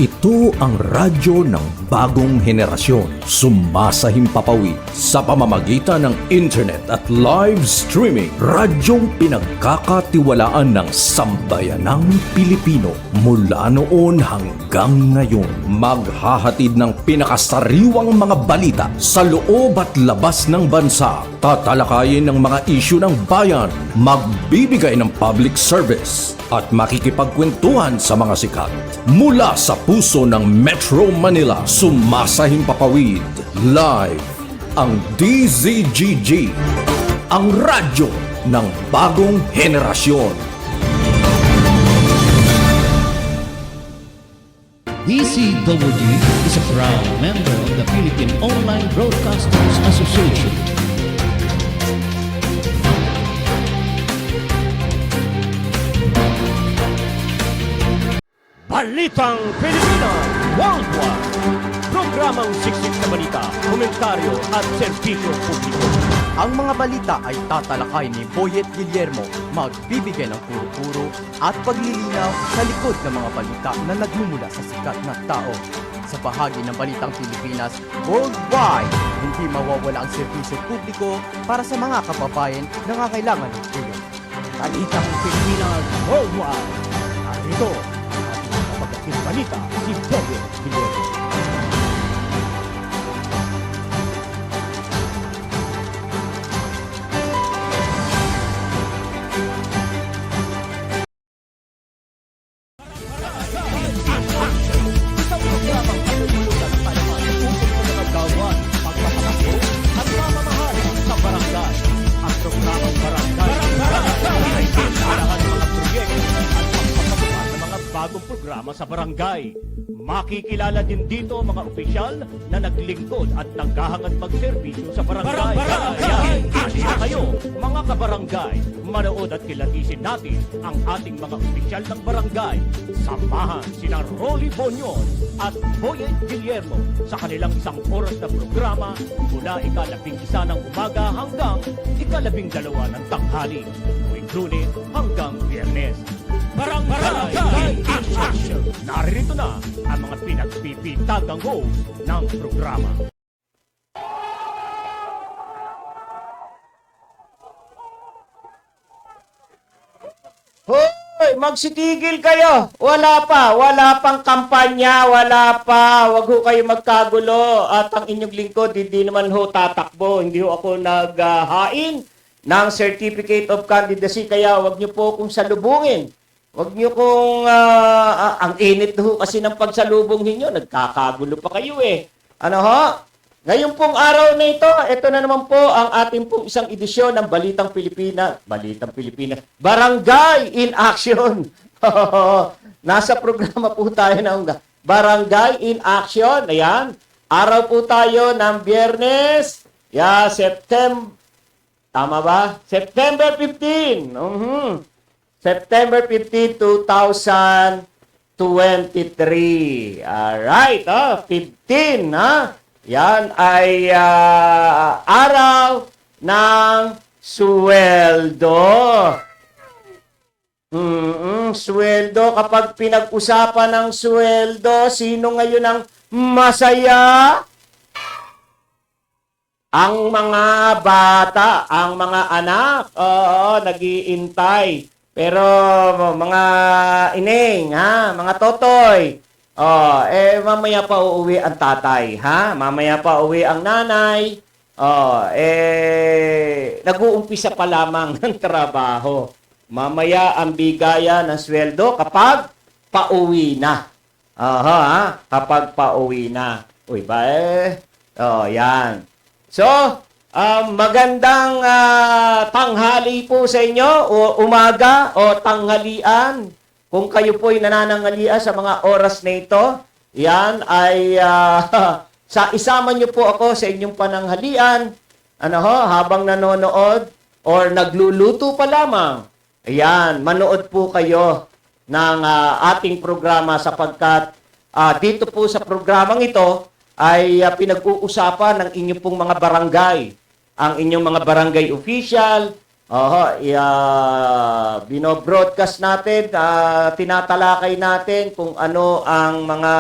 Ito ang radyo ng bagong henerasyon. Sumasahimpapawid sa pamamagitan ng internet at live streaming. Radyong pinagkakatiwalaan ng sambayanang Pilipino. Mula noon hanggang ngayon, maghahatid ng pinakasariwang mga balita sa loob at labas ng bansa. Tatalakayin ng mga isyu ng bayan, magbibigay ng public service at makikipagkwentuhan sa mga sikat. Mula sa puso ng Metro Manila, sumasahimpapawid live ang DZGG, ang radyo ng bagong henerasyon. DZWG is a proud member of the Philippine Online Broadcasters Association. Balitang Pilipinas Worldwide. Programang siksik na balita, komentaryo at serbisyo publiko. Ang mga balita ay tatalakay ni Boyet Guillermo, magbibigay ng puro-puro at paglilinaw sa likod ng mga balita na nagmumula sa sikat na tao. Sa bahagi ng Balitang Pilipinas Worldwide, hindi mawawala ang serbisyo publiko para sa mga kababayan na nangangailangan ng tulong. Balitang Pilipinas Worldwide. At ito, ating pagdating balita si Boyet Guillermo. Bagong programa sa barangay. Makikilala din dito ang mga opisyal na naglingkod at naghahangad magserbisyo sa barangay. Kaya kayo, mga kabarangay, manood at kilatisin natin ang ating mga opisyal ng barangay. Samahan sina Rolly Bonyon at Boyet Guillermo sa kanilang 1 oras na programa mula 11:00 ng umaga hanggang 12:00 ng tanghali. Tuwing Lunes hanggang Biyernes. Barangay in Action! Narito na ang mga pinagpipintagang host ng programa. Hoy! Magsitigil kayo! Wala pang kampanya, wala pa. Huwag ho kayo magkagulo. At ang inyong lingkod, hindi naman ho tatakbo. Hindi ho ako naghain ng Certificate of Candidacy, kaya huwag niyo po akong salubungin. Huwag niyo kung ang init ho kasi ng pagsalubong ninyo, nagkakagulo pa kayo eh. Ano ho? Ngayon pong araw na ito na naman po ang ating pong isang edisyon ng Balitang Pilipinas. Barangay in Action. Nasa programa po tayo ng Barangay in Action. Ayan. Araw po tayo ng Biyernes. Tama ba? September 15. September 15, 2023. Alright, 15, Yan ay araw ng sweldo. Sweldo, kapag pinag-usapan ng sweldo, sino ngayon ang masaya? Ang mga bata, ang mga anak, nag-iintay. Pero mga ineng, mga totoy, mamaya pa uuwi ang tatay, mamaya pa uuwi ang nanay, nag-uumpisa pa lamang ng trabaho. Mamaya ang bigayan ng sweldo kapag pauwi na. Kapag pauwi na. Uy ba yan. So, magandang tanghali po sa inyo, o umaga, o tanghalian. Kung kayo po'y nanananghalian sa mga oras na ito, yan ay isama niyo po ako sa inyong pananghalian, habang nanonood or nagluluto pa lamang. Ayan, manood po kayo ng ating programa sapagkat dito po sa programang ito ay pinag-uusapan ng inyong pong mga barangay. Ang inyong mga barangay official, Binobroadcast natin, tinatalakay natin kung ano ang mga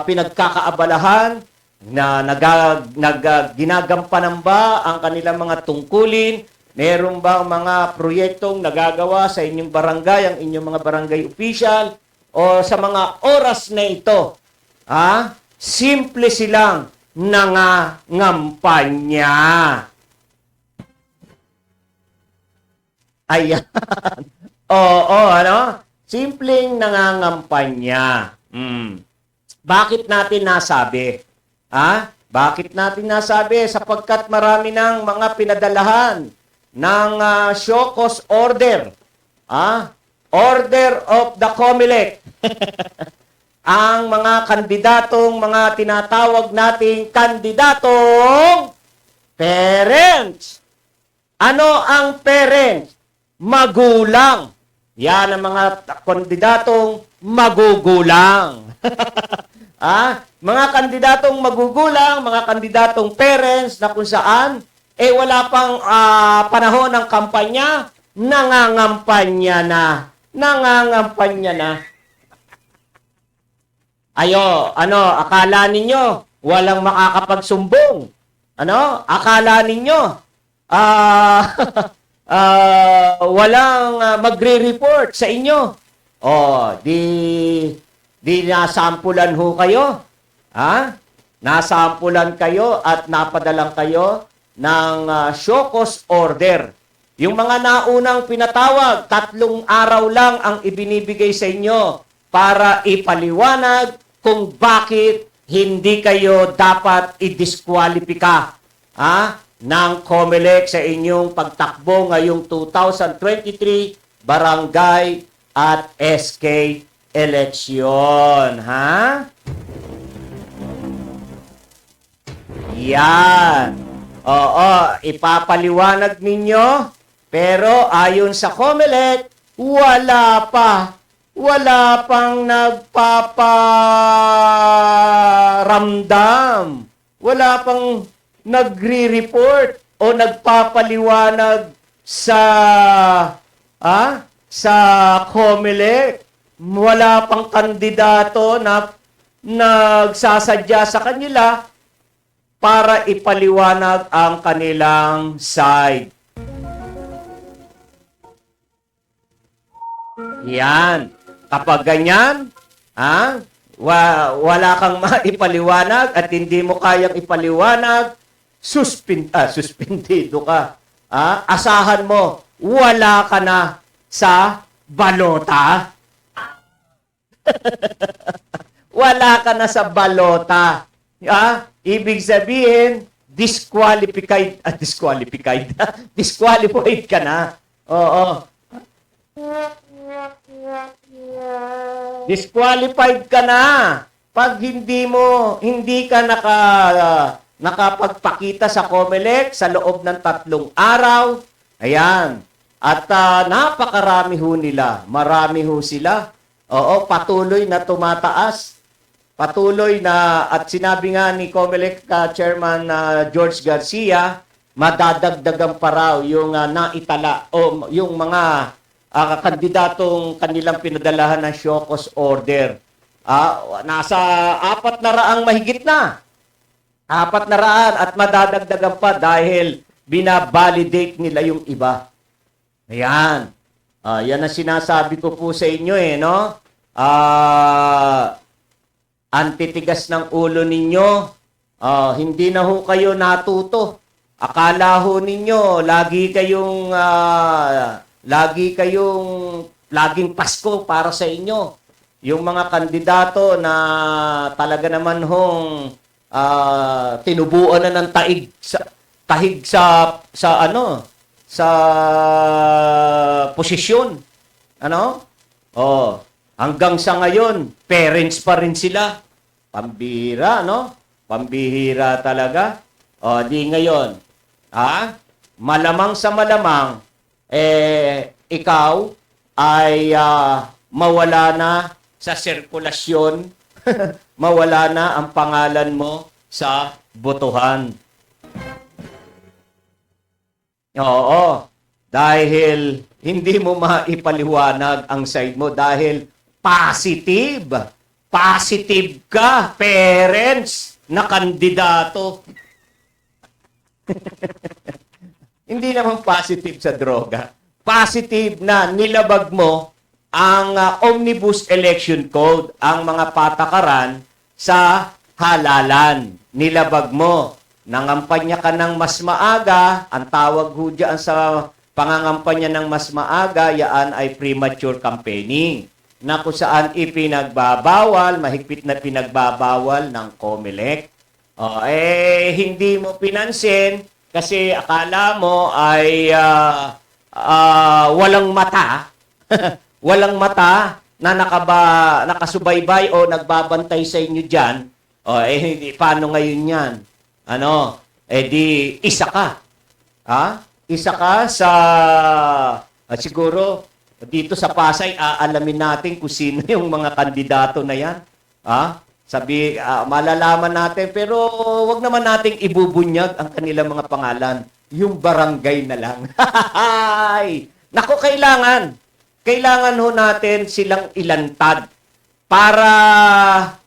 pinagkakaabalahan na ginagampanan ba ang kanilang mga tungkulin. Meron bang mga proyektong nagagawa sa inyong barangay, ang inyong mga barangay official, o sa mga oras na ito, simple silang nangangampanya. Ayan. Oo, ano? Simpleng nangangampanya. Bakit natin nasabi? Bakit natin nasabi? Sapagkat marami ng mga pinadalahan ng show cause order. Order of the COMELEC. Ang mga kandidatong, mga tinatawag nating kandidatong parents. Ano ang parents? Magulang. Yan ang mga kandidatong magugulang. Mga kandidatong magugulang, mga kandidatong parents na kung saan wala pang panahon ng kampanya, nangangampanya na. Nangangampanya na. Akala ninyo walang makakapagsumbong? Akala ninyo walang magre-report sa inyo? Di nasampulan ho kayo? Nasampulan kayo at napadalang kayo ng show cause order. Yung mga naunang pinatawag, 3 araw lang ang ibinibigay sa inyo para ipaliwanag kung bakit hindi kayo dapat i-disqualify ng COMELEC sa inyong pagtakbo ngayong 2023 barangay at SK election. Yan. Ipapaliwanag ninyo, pero ayon sa COMELEC, wala pang nagpaparamdam. Wala pang nagre-report o nagpapaliwanag sa COMELEC. Wala pang kandidato na nagsasadya sa kanila para ipaliwanag ang kanilang side. Yan. Kapag ganyan, wala kang maipaliwanag at hindi mo kayang ipaliwanag, suspendido ka. Asahan mo, wala ka na sa balota. Wala ka na sa balota. Ibig sabihin, disqualified ka na. Oo. Disqualified ka na pag hindi ka nakapagpakita sa COMELEC sa loob ng 3 araw. Ayan. At napakarami ho nila. Marami ho sila. Oo, patuloy na tumataas. Patuloy na, at sinabi nga ni COMELEC Chairman George Garcia, madadagdagan pa raw yung naitala o yung mga kandidatong kanilang pinadalahan ng show cause order. Nasa 400 mahigit na. 400 at madadagdagan pa dahil binabalidate nila yung iba. Ayan. Yan ang sinasabi ko po sa inyo no? Antitigas ng ulo ninyo. Hindi na ho kayo natuto. Akala ho ninyo, laging Pasko para sa inyo. Yung mga kandidato na talaga naman hong tinubuan na ng tahig sa posisyon. Hanggang sa ngayon, parents pa rin sila. Pambihira, no? Pambihira talaga. Di ngayon. Malamang sa malamang, ikaw ay mawala na sa sirkulasyon, mawala na ang pangalan mo sa botohan. Oo. Dahil hindi mo maipaliwanag ang side mo dahil positive. Positive ka, parents na kandidato. Hindi naman positive sa droga. Positive na nilabag mo ang Omnibus Election Code, ang mga patakaran sa halalan. Nilabag mo. Nangampanya ka ng mas maaga. Ang tawag ho dyan sa pangangampanya ng mas maaga, yaan ay premature campaigning. Na kung saan ipinagbabawal, mahigpit na pinagbabawal ng COMELEC. Hindi mo pinansin kasi akala mo ay walang mata. Walang mata na nakasubaybay o nagbabantay sa inyo dyan. Paano ngayon yan? Di isa ka. Isa ka sa, siguro, dito sa Pasay, aalamin natin kung sino yung mga kandidato na yan. Malalaman natin, pero wag naman nating ibubunyag ang kanilang mga pangalan. Yung barangay na lang. Naku, kailangan ho natin silang ilantad para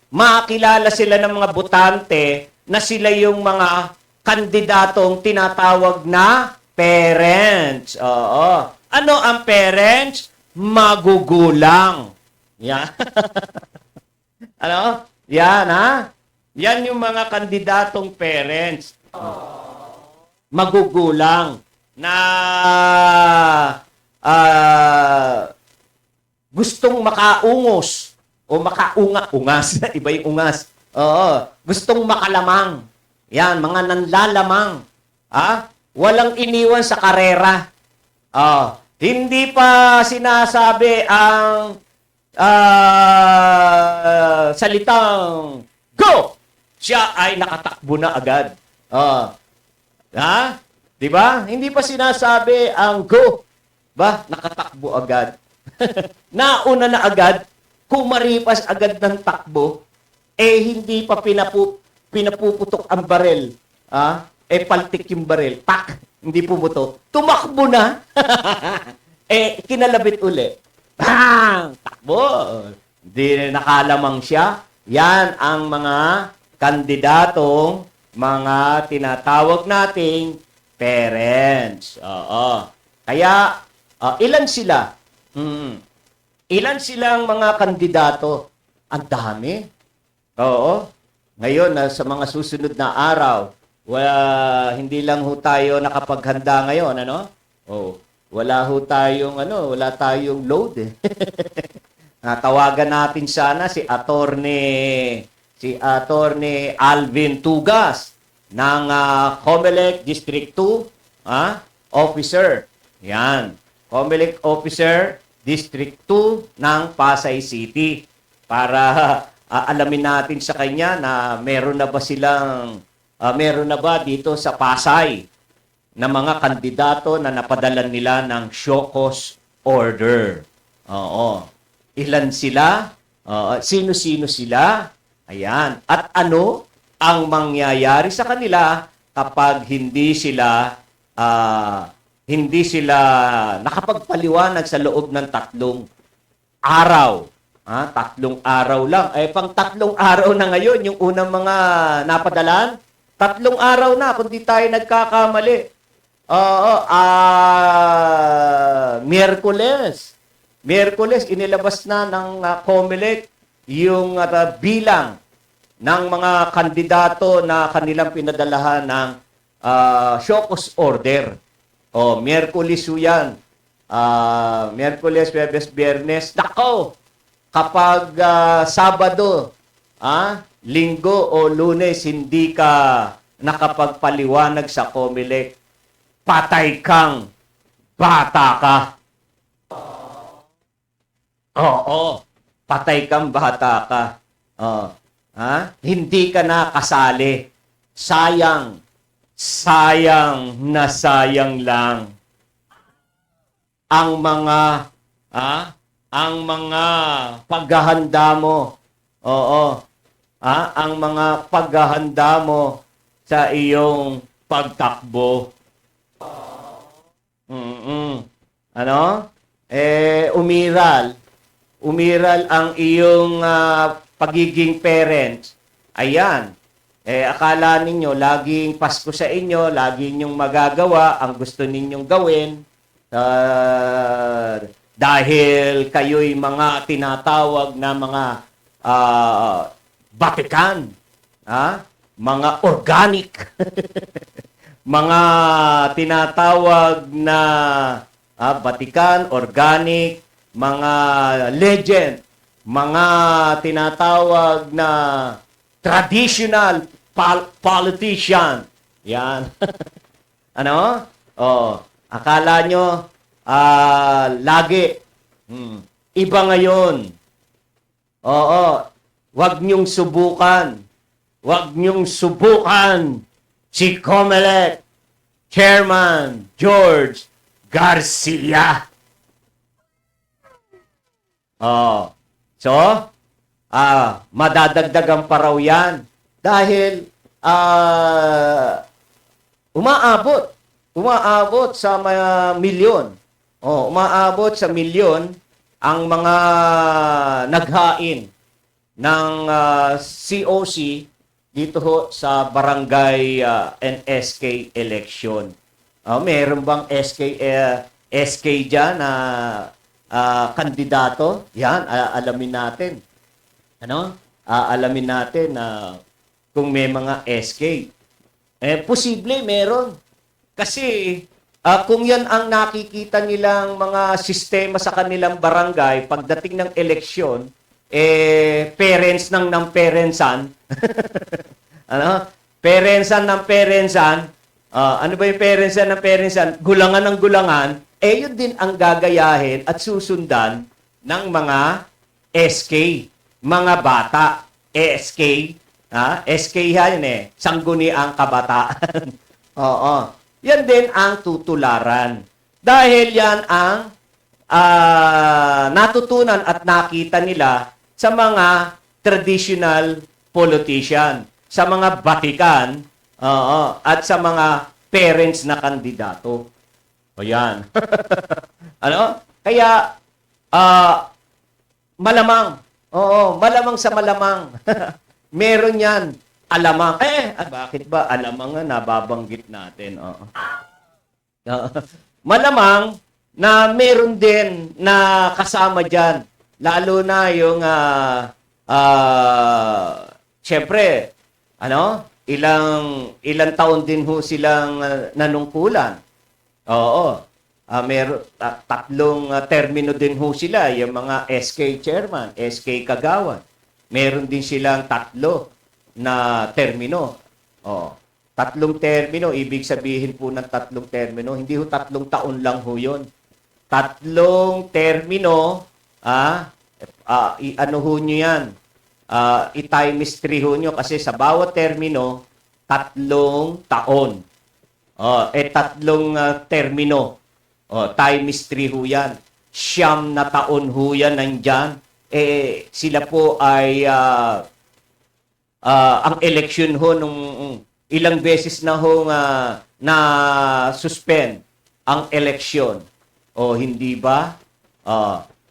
makilala sila ng mga botante na sila yung mga kandidatong tinatawag na parents. Oo. Ano ang parents? Magugulang. Yan. Ano? Yan, ha? Yan yung mga kandidatong parents. Magugulang na gustong makaungos o makaunga-ungas. Iba yung ungas. Oo. Gustong makalamang. Yan, mga nanlalamang. Walang iniwan sa karera. Hindi pa sinasabi ang salitang go! Siya ay nakatakbo na agad. Di ba? Hindi pa sinasabi ang go. Nakatakbo agad. Nauna na agad, kumaripas agad ng takbo, hindi pa pinapuputok ang barel. Paltik yung barel. Tak! Hindi pumutok. Tumakbo na. Kinalabit uli. Bang! Takbo! Hindi nakalamang siya. Yan ang mga kandidatong mga tinatawag nating parents. Oo. Kaya, ilan sila? Ilan silang mga kandidato? Ang dami. Oo. Ngayon, sa mga susunod na araw, hindi lang ho tayo nakapaghanda ngayon, wala ho tayong, wala tayong load, Tawagan natin sana si Attorney Alvin Tugas ng COMELEC District 2, officer. Yan. COMELEC officer District 2 ng Pasay City para alamin natin sa kanya na meron na ba dito sa Pasay na mga kandidato na napadalan nila ng show cause order. Oo. Ilan sila? Sino-sino sila? Ayan. At ano ang mangyayari sa kanila kapag hindi sila nakapagpaliwanag sa loob ng 3 araw. 3 araw lang. Pang 3 araw na ngayon, yung unang mga napadalan, 3 araw na, kung di tayo nagkakamali. Miyerkules, inilabas na ng COMELEC yung bilang ng mga kandidato na kanilang pinadalahan ng show cause order. Miyerkules yan. Miyerkules, Huwebes, Biyernes. Nako! Kapag Sabado, Linggo o Lunes, hindi ka nakapagpaliwanag sa COMELEC, patay kang bata ka. Oo, patay kang bata ka. Hindi ka na kasali. Sayang na sayang lang ang mga paghahanda mo. Oo. Ang mga paghahanda mo sa iyong pagtakbo. Mm-mm. Ano? Umiral ang iyong pagiging parents. Ayan. Akala ninyo, laging Pasko sa inyo, lagi ninyong magagawa ang gusto ninyong gawin. Dahil kayo'y mga tinatawag na mga Vatican, mga organic, mga tinatawag na Vatican, organic, mga legend, mga tinatawag na traditional politician. Yan. Ano? Akala nyo, lagi. Iba ngayon. Oo. Huwag nyong subukan. Huwag nyong subukan si Comelec Chairman George Garcia. So, madadagdagan pa raw yan. Dahil, umaabot sa mga milyon. Umaabot sa milyon ang mga naghain ng COC dito ho sa barangay NSK election. Meron bang SK dyan na kandidato? Yan, alamin natin. Alamin natin na kung may mga SK. Posible meron. Kasi kung yan ang nakikita nilang mga sistema sa kanilang barangay, pagdating ng eleksyon, parents ng parentsan. Parentsan ng parentsan. Ano ba yung parentsan ng parentsan? Gulangan ng gulangan. Yun din ang gagayahin at susundan ng mga SK. Mga bata. SK. SK yan Sangguniang Kabataan. Oo. Yan din ang tutularan. Dahil yan ang natutunan at nakita nila sa mga traditional politician, sa mga Vatican, at sa mga parents na kandidato. O yan. Kaya, malamang. Malamang sa malamang. Meron yan. Alamang. Bakit ba? Alamang nga nababanggit natin. Malamang na meron din na kasama dyan. Lalo na yung, syempre, ilang taon din ho silang nanungkulan. Tatlong termino din ho sila, yung mga SK chairman, SK kagawan. Meron din silang tatlo na termino. Tatlong termino, ibig sabihin po ng tatlong termino, hindi ho 3 taon lang ho yun. Tatlong termino, ano ho nyo yan? I-times 3 ho nyo kasi sa bawat termino, 3 taon. Tatlong termino, times 3 ho yan. 9 na taon ho yan nandyan. Sila po ay ang election ho nung ilang beses na ho na suspend ang election. Hindi ba?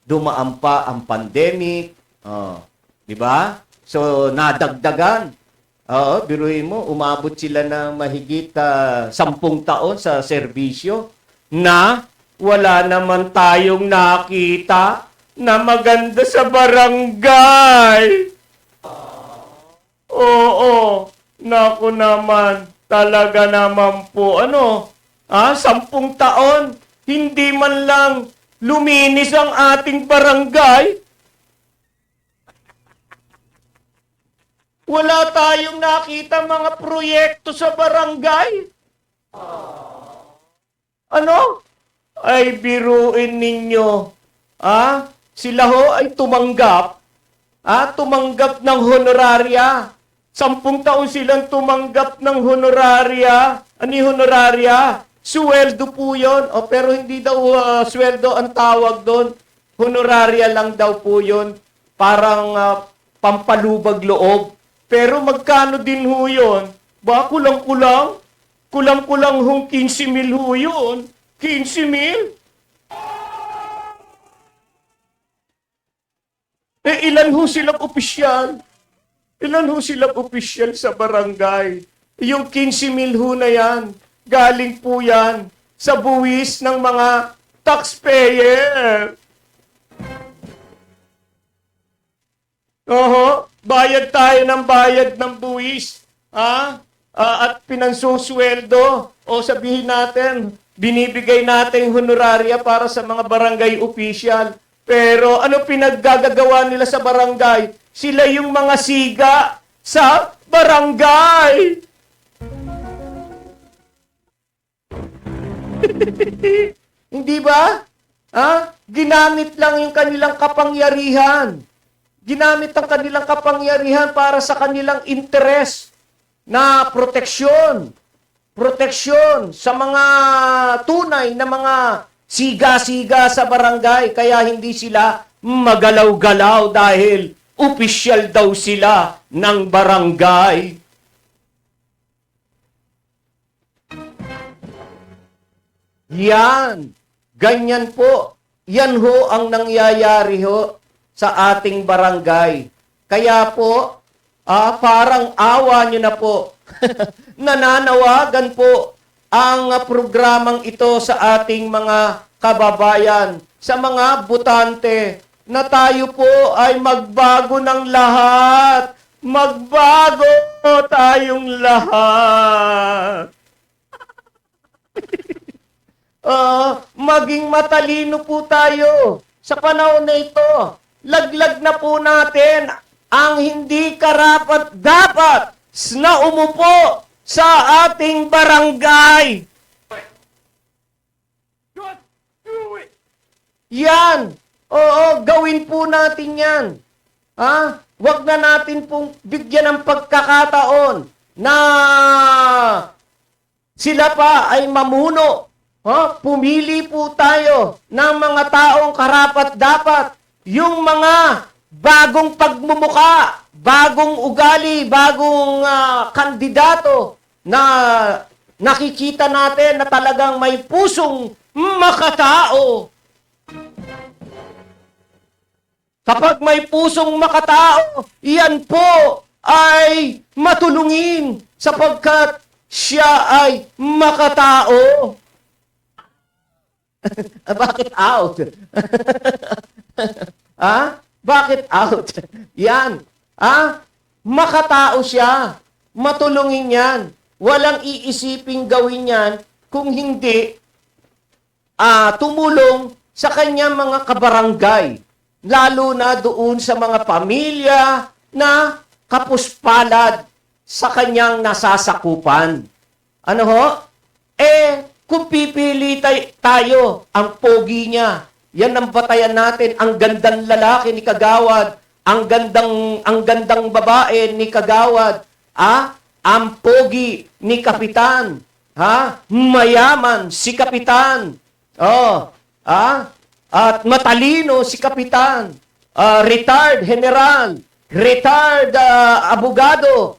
Dumaan pa ang pandemic. Di ba? So, nadagdagan. Biruin mo, umabot sila ng mahigit 10 taon sa serbisyo na wala naman tayong nakita na maganda sa barangay. Naku naman, talaga naman po, 10 taon, hindi man lang luminis ang ating barangay. Wala tayong nakita mga proyekto sa barangay. Ay, biruin ninyo. Sila ho ay tumanggap ng honoraria. 10 taon silang tumanggap ng honoraria. Ano yung honoraria? Sweldo po yun. Pero hindi daw sweldo ang tawag doon. Honoraria lang daw po yun. Parang pampalubag loob. Pero magkano din ho yun? Ba, kulang-kulang hong 15,000 ho yun. 15,000? Ilan ho silang opisyal? Ilan ho silang opisyal sa barangay? Yung 15,000 ho na yan, galing po yan sa buwis ng mga taxpayer. Oho, bayad tayo ng bayad ng buwis. At pinansusweldo. O sabihin natin, binibigay natin honoraria para sa mga barangay official. Pero ano pinaggagawa nila sa barangay? Sila yung mga siga sa barangay. Hindi ba? Ginamit lang yung kanilang kapangyarihan. Ginamit ang kanilang kapangyarihan para sa kanilang interes na proteksyon. Proteksyon sa mga tunay na mga siga-siga sa barangay. Kaya hindi sila magalaw-galaw dahil opisyal daw sila ng barangay. Yan. Ganyan po. Yan ho ang nangyayari ho sa ating barangay. Kaya po, parang awa nyo na po. Nananawagan po ang programang ito sa ating mga kababayan, sa mga botante, na tayo po ay magbago ng lahat. Magbago tayong lahat. Maging matalino po tayo sa panahon na ito. Laglag na po natin ang hindi karapat-dapat na umupo sa ating barangay. Yan. Oo, gawin po natin yan. Huwag na natin pong bigyan ng pagkakataon na sila pa ay mamuno. Pumili po tayo ng mga taong karapat-dapat. Yung mga bagong pagmumuka, bagong ugali, bagong kandidato na nakikita natin na talagang may pusong makatao. Kapag may pusong makatao, iyan po ay matulungin sapagkat siya ay makatao. Bakit out? Bakit out? Yan. Makatao siya. Matulungin yan. Walang iisiping gawin yan kung hindi tumulong sa kanyang mga kabarangay. Lalo na doon sa mga pamilya na kapuspalad sa kanyang nasasakupan. Ano ho? Kung pipili tayo, ang pogi niya, yan ang batayan natin, ang gandang lalaki ni Kagawad, ang gandang babae ni Kagawad, ang pogi ni Kapitan, mayaman si Kapitan, at matalino si Kapitan, retired general, retired abogado,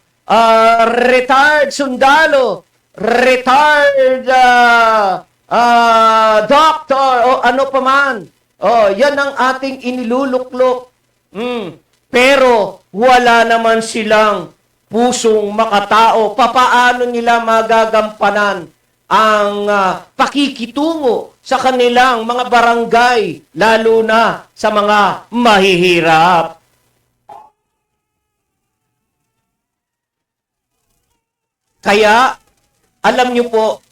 retired sundalo, retired doctor, o ano pa man. Yan ang ating iniluluklok. Pero wala naman silang pusong makatao. Papaano nila magagampanan ang pakikitungo sa kanilang mga barangay, lalo na sa mga mahihirap? Kaya, alam nyo po,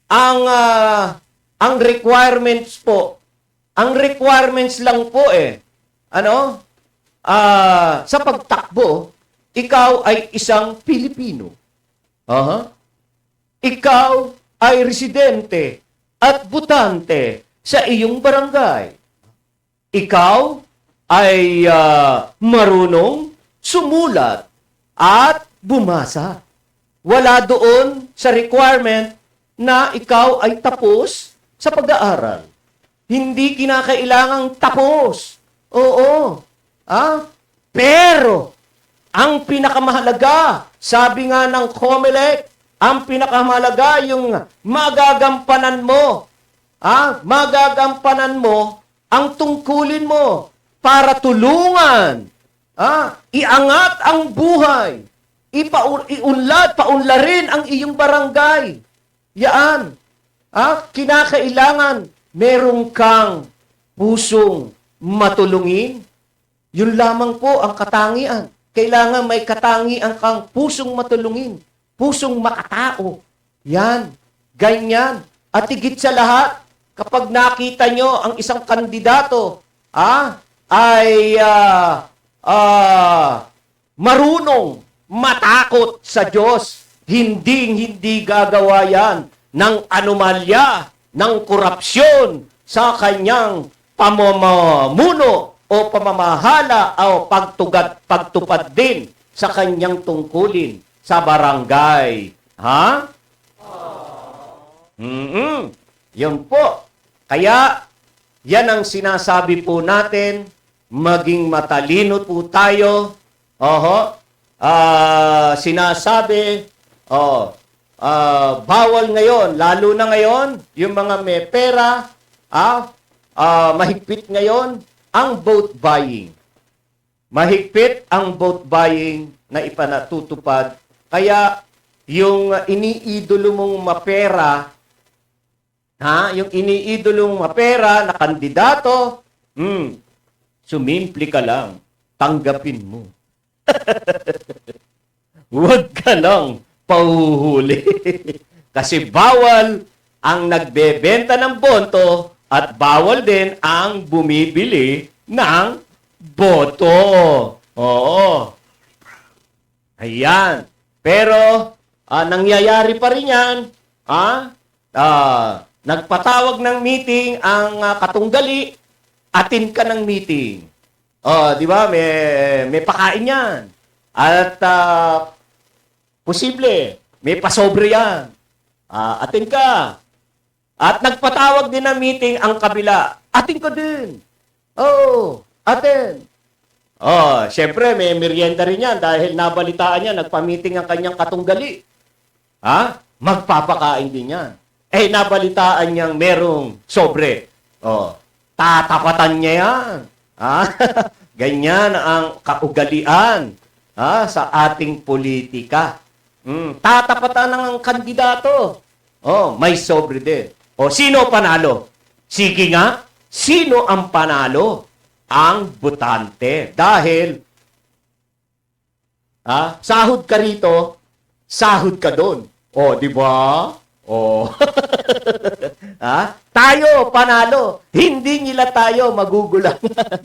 ang requirements po, ang requirements lang po sa pagtakbo, ikaw ay isang Pilipino. Ikaw ay residente at botante sa iyong barangay. Ikaw ay marunong sumulat at bumasa. Wala doon sa requirement na ikaw ay tapos sa pag-aaral. Hindi kinakailangang tapos. Oo. Pero, ang pinakamahalaga, sabi nga ng COMELEC, ang pinakamahalaga yung magagampanan mo magagampanan mo ang tungkulin mo para tulungan, iangat ang buhay, paunlarin ang iyong barangay. Yan. Kinakailangan meron kang pusong matulungin. Yun lamang po ang katangian. Kailangan may katangian kang pusong matulungin, pusong makatao. Yan. Ganyan. At higit sa lahat, kapag nakita nyo ang isang kandidato, ay marunong matakot sa Diyos, hindi gagawa yan ng anomalya, ng korupsyon sa kanyang pamamamuno o pamamahala o pagtupad din sa kanyang tungkulin sa barangay. Yun po. Kaya, yan ang sinasabi po natin, maging matalino po tayo. Sinasabi, bawal ngayon, lalo na ngayon, yung mga may pera, mahigpit ngayon ang vote buying. Mahigpit ang vote buying na ipanatutupad. Kaya, yung iniidolo mong mapera, yung iniidolong mapera na kandidato, sumimpli ka lang, tanggapin mo. Huwag ka lang pahuhuli. Kasi bawal ang nagbebenta ng boto at bawal din ang bumibili ng boto. Oo. Ayan. Pero, nangyayari pa rin yan. Nagpatawag ng meeting ang katunggali, atin ka ng meeting. Di ba? May pakain yan. At posible, may pasobre yan. Atin ka. At nagpatawag din ng meeting ang kabila, atin ka din. Atin. Syempre, may merienda rin yan dahil nabalitaan niya, nagpa-meeting ang kanyang katunggali. Magpapakain din yan. Nabalitaan niyang merong sobre. Tatapatan niya yan. Ganyan ang kaugalian sa ating politika. Tatapatan ng kandidato. May sobre din. Sino panalo? Sige nga, sino ang panalo? Ang botante. Dahil, sahod ka rito, sahod ka doon. Di ba? Tayo, panalo. Hindi nila tayo magugulangan.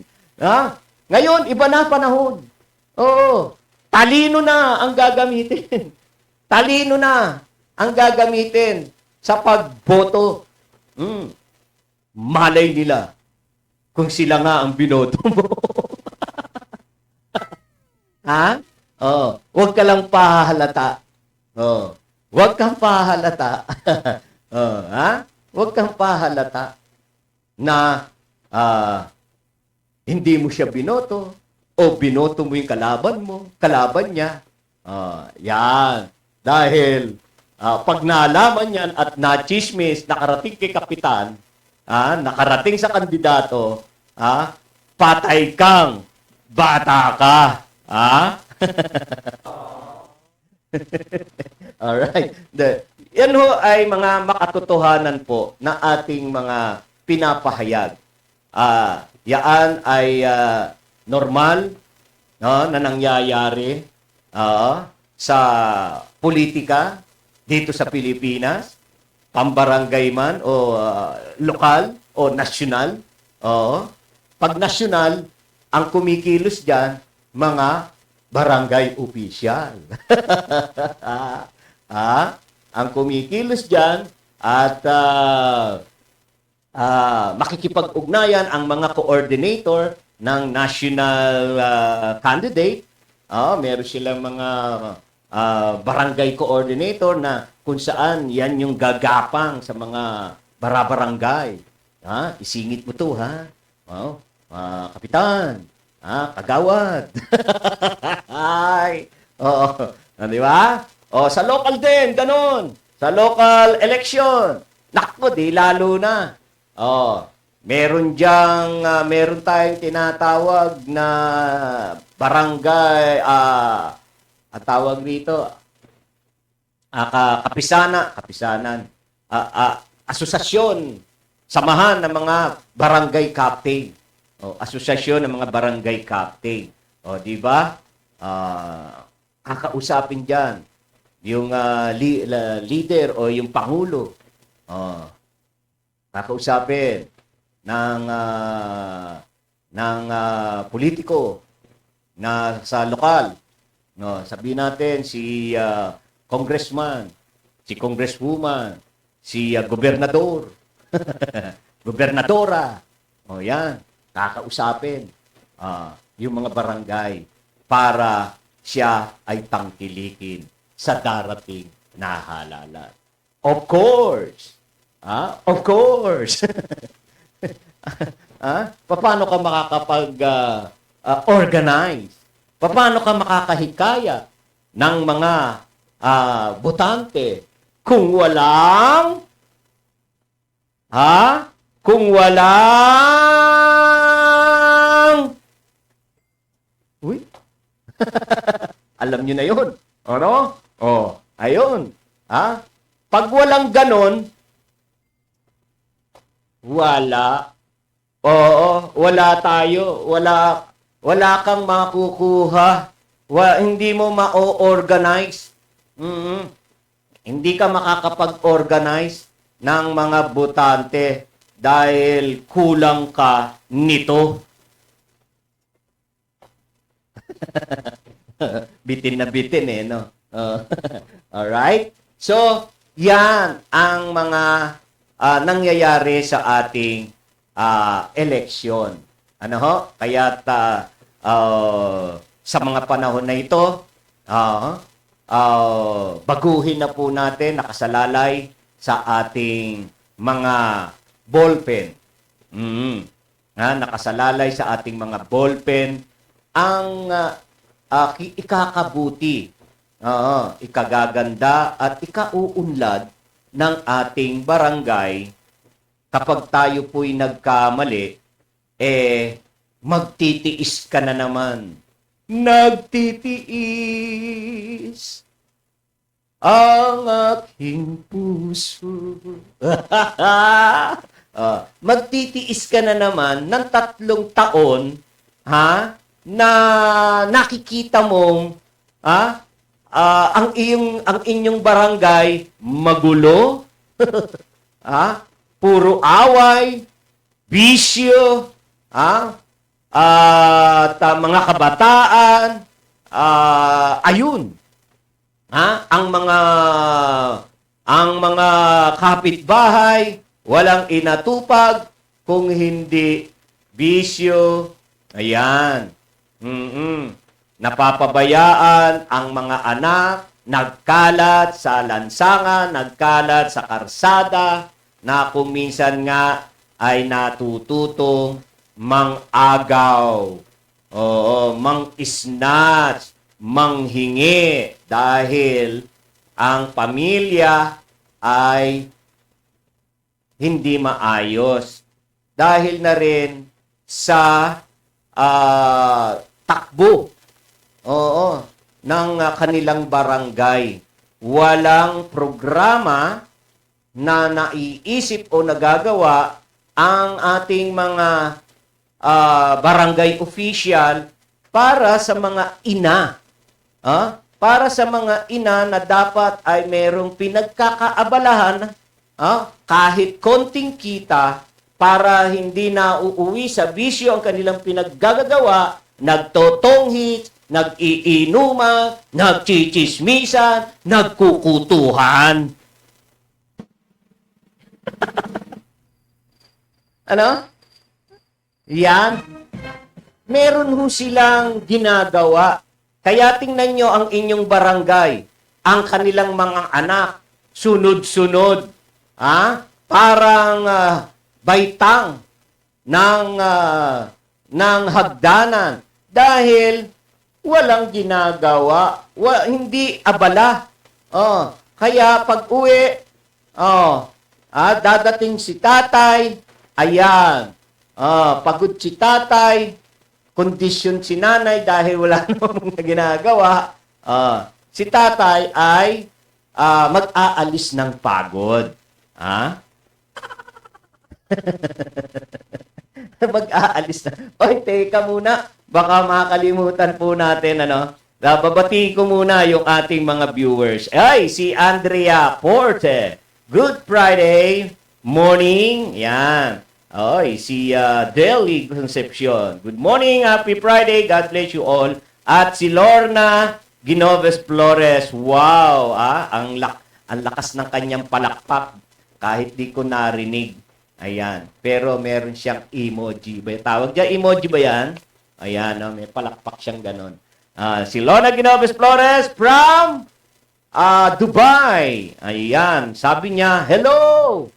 Ngayon, iba na panahon. Talino na ang gagamitin. Talino na ang gagamitin sa pagboto. Malay nila kung sila nga ang binoto mo. Huwag ka lang pahalata. Huwag kang pahalata. Huwag kang pahalata na hindi mo siya binoto o binoto mo yung kalaban niya. Yan. Dahil pag naalaman yan at na-chismis, nakarating kay kapitan, nakarating sa kandidato, patay kang bata ka. Alright. Yan ho ay mga makatotohanan po na ating mga pinapahayag. Yaan ay normal na nangyayari sa politika dito sa Pilipinas, pambarangay man o lokal o nasyonal. Pag nasyonal, ang kumikilos dyan, mga barangay official. Ang kumikilos dyan at makikipag-ugnayan ang mga coordinator ng national candidate. Meron silang mga barangay coordinator na kung saan yan yung gagapang sa mga barabarangay. Isingit mo to, ha? Kapitan, kagawad. Di ba? Sa local din, ganun. Sa local election. Nakko, di lalo na. Meron tayong tinatawag na barangay, ang tawag dito, kapisanan, asosasyon, samahan ng mga barangay captain. Asosasyon ng mga barangay captain. Di ba? Kakausapin diyan yung leader o yung pangulo. Kakausapin ng politiko na sa lokal. No, sabihin natin si congressman, si congresswoman, si gobernador, gobernadora. Yan, kakausapin yung mga barangay para siya ay tangkilikin sa darating na halalan. Of course. Of course. Paano ka makakapag-organize? Paano ka makakahikaya ng mga botante kung walang uy, alam nyo na yun. Ano? Ayun. Pag walang ganon, wala. Wala tayo. Wala kang makukuha. Hindi mo ma-organize. Hindi ka makakapag-organize ng mga botante dahil kulang ka nito. Bitin na bitin no? Alright? So, yan ang mga nangyayari sa ating eleksyon. Kaya sa mga panahon na ito, baguhin na po natin, nakasalalay sa ating mga ballpen. Nakasalalay sa ating mga ballpen ang ikakabuti, ikagaganda at ikauunlad ng ating barangay. Kapag tayo po'y nagkamali, magtitiis ka na naman. Nagtitiis ang aking puso. Magtitiis ka na naman ng 3 taon, na nakikita mong ang inyong barangay magulo, puro away, bisyo, at mga kabataan, ayun. Ang mga kapitbahay walang inatupag kung hindi bisyo. Ayan. Napapabayaan ang mga anak, nagkalat sa lansangan, nagkalat sa karsada, na kung minsan nga ay natututong mang-agaw, mang-isnatch, manghingi dahil ang pamilya ay hindi maayos. Dahil na rin sa takbo ng kanilang barangay. Walang programa na naiisip o nagagawa ang ating mga barangay official para sa mga ina. Para sa mga ina na dapat ay merong pinagkakaabalahan, kahit konting kita, para hindi na uuwi sa bisyo ang kanilang pinaggagawa, nagtotonghit, nag-iinuman, nagchichismisan, nagkukutuhan. Yan. Meron ho silang ginagawa. Kaya tingnan nyo ang inyong barangay, ang kanilang mga anak, sunod-sunod, parang baitang ng hagdanan dahil walang ginagawa, hindi abala. Kaya pag uwi, dadating si tatay, Ayan. Pagod si tatay, kondisyon si nanay dahil wala namang ginagawa. Si tatay ay mag-aalis ng pagod. Mag-aalis na. Oy, teka muna. Baka makalimutan po natin, Babati ko muna yung ating mga viewers. Ay, si Andrea Porte. Good Friday morning. Yan. Oy, si Deli Concepcion. Good morning, happy Friday. God bless you all. At si Lorna Ginoves Flores. Wow, ang lakas ng kanyang palakpak kahit di ko narinig. Ayan. Pero meron siyang emoji. Tawag niya emoji ba yan? Ayan, may palakpak siyang ganon. Si Lorna Ginoves Flores from Dubai. Ayan. Sabi niya, hello!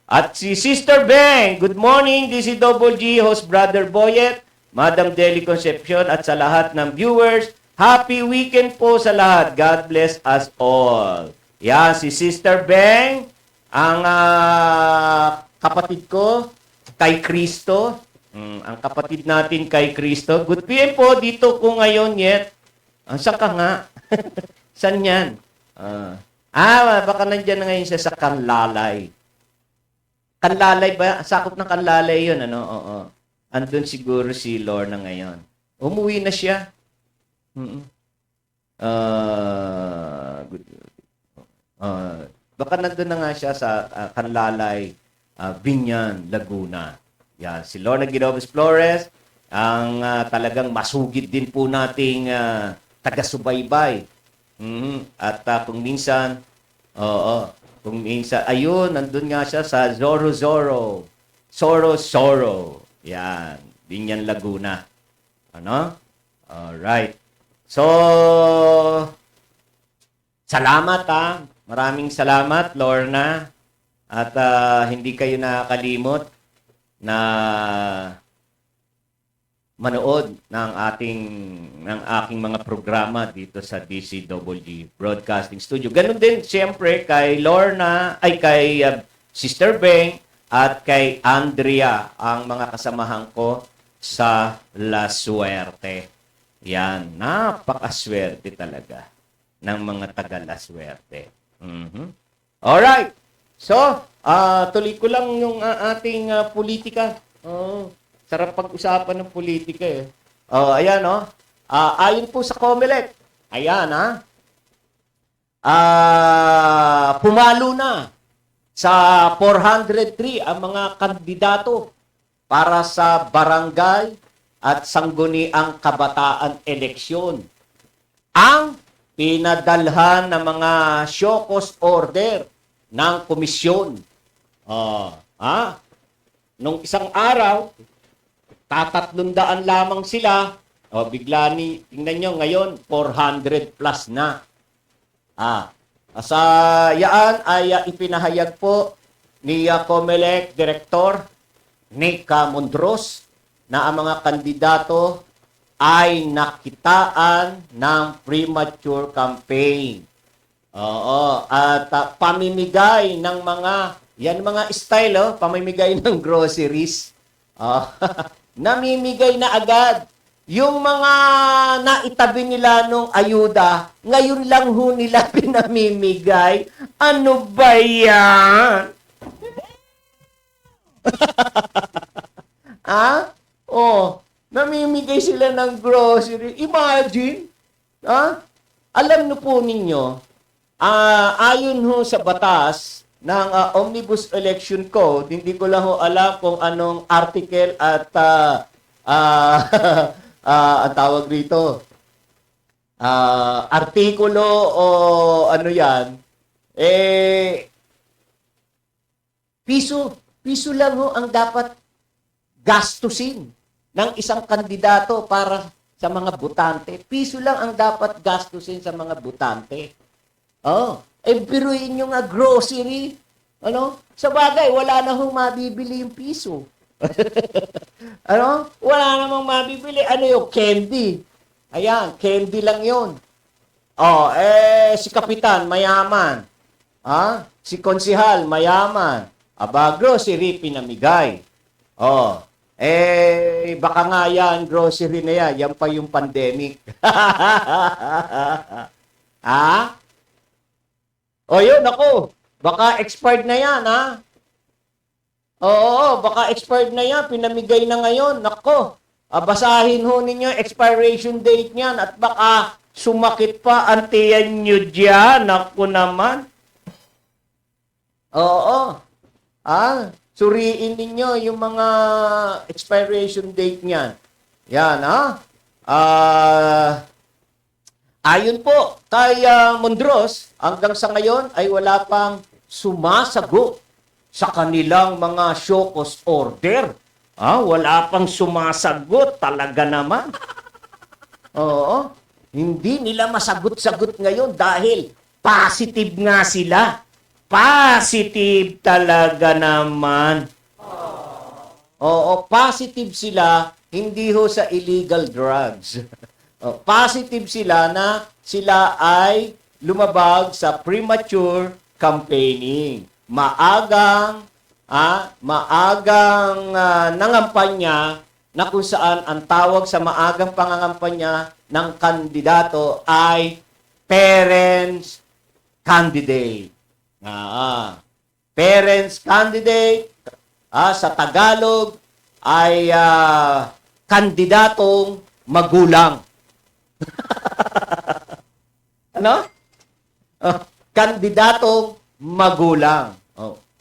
At si Sister Beng, good morning. This is Double G, host Brother Boyet, Madam Deli Concepcion, at sa lahat ng viewers, happy weekend po sa lahat. God bless us all. Yan, si Sister Beng, ang kapatid ko, kay Kristo. Ang kapatid natin kay Kristo. Good PM po, dito ko ngayon yet. Saan ka nga? Saan yan? Baka nandyan na ngayon siya sa Kanlalay. Kanlalay ba? Sakop ng Kanlalay yun, Oo. Andun siguro si Lorna ngayon. Umuwi na siya. Baka nandun na nga siya sa Kanlalay, Binyan, Laguna. Yan, si Lorna Ginoves Flores, ang talagang masugid din po nating taga-subaybay. At kung minsan, ayun, nandun nga siya sa Zoro. Yan, Binyan, Laguna. Alright. So, salamat Maraming salamat, Lorna. At hindi kayo nakakalimot na manood ng aking mga programa dito sa DCWG Broadcasting Studio. Ganun din siyempre kay Lorna, kay Sister Beng at kay Andrea, ang mga kasamahan ko sa La Suerte. Yan, napakaswerte talaga ng mga taga La Suerte. Alright. So, tuloy ko lang yung ating politika. Sarap pag-usapan ng politika eh. Ayan, ayon po sa COMELEC, ayan, pumalo na sa 403 ang mga kandidato para sa barangay at sangguniang kabataan eleksyon. Ang pinadalhan ng mga show cause order ng komisyon. Nung isang araw, 300 lamang sila. Bigla tingnan nyo ngayon, 400 plus na. Sa yaan ay ipinahayag po ni COMELEC Director Nick Mondros na ang mga kandidato ay nakitaan ng premature campaign. At pamimigay ng mga style, pamimigay ng groceries. Namimigay na agad. Yung mga naitabi nila nung ayuda, ngayon lang ho nila pinamimigay. Ano ba yan? Namimigay sila ng grocery. Imagine. Alam no po ninyo, ayon ho sa batas ng Omnibus Election Code, hindi ko lang ho alam kung anong article at ang tawag rito, artikulo o ano yan, piso lang ho ang dapat gastusin ng isang kandidato para sa mga botante. Piso lang ang dapat gastusin sa mga botante. Biruin nyo nga grocery. Sa bagay, wala na hong mabibili yung piso. Wala namang mabibili. Yung candy? Ayan, candy lang yun. Si Kapitan, mayaman. Si Konsihal, mayaman. Aba, grocery pinamigay. Oh, baka nga yan, grocery na yan. Yan pa yung pandemic. Ha? O yun, ako. Baka expired na yan, ha? Oo, baka expired na yan. Pinamigay na ngayon. Nako. Basahin ho ninyo expiration date niyan at baka sumakit pa ang tiyan nyo dyan. Naku naman. Oo. Suriin ninyo yung mga expiration date niyan. Yan, ha? Ayon po kay Mondros, hanggang sa ngayon ay wala pang sumasagot sa kanilang mga show cause order. Wala pang sumasagot talaga naman. Oo. Hindi nila masagot-sagot ngayon dahil positive nga sila. Positive talaga naman. Oo, positive sila, hindi ho sa illegal drugs. Positive sila na sila ay lumabag sa premature campaigning. Maagang nangampanya na kung saan ang tawag sa maagang pangangampanya ng kandidato ay parents candidate. Parents candidate sa Tagalog ay kandidatong magulang. Ano? Kandidatong magulang.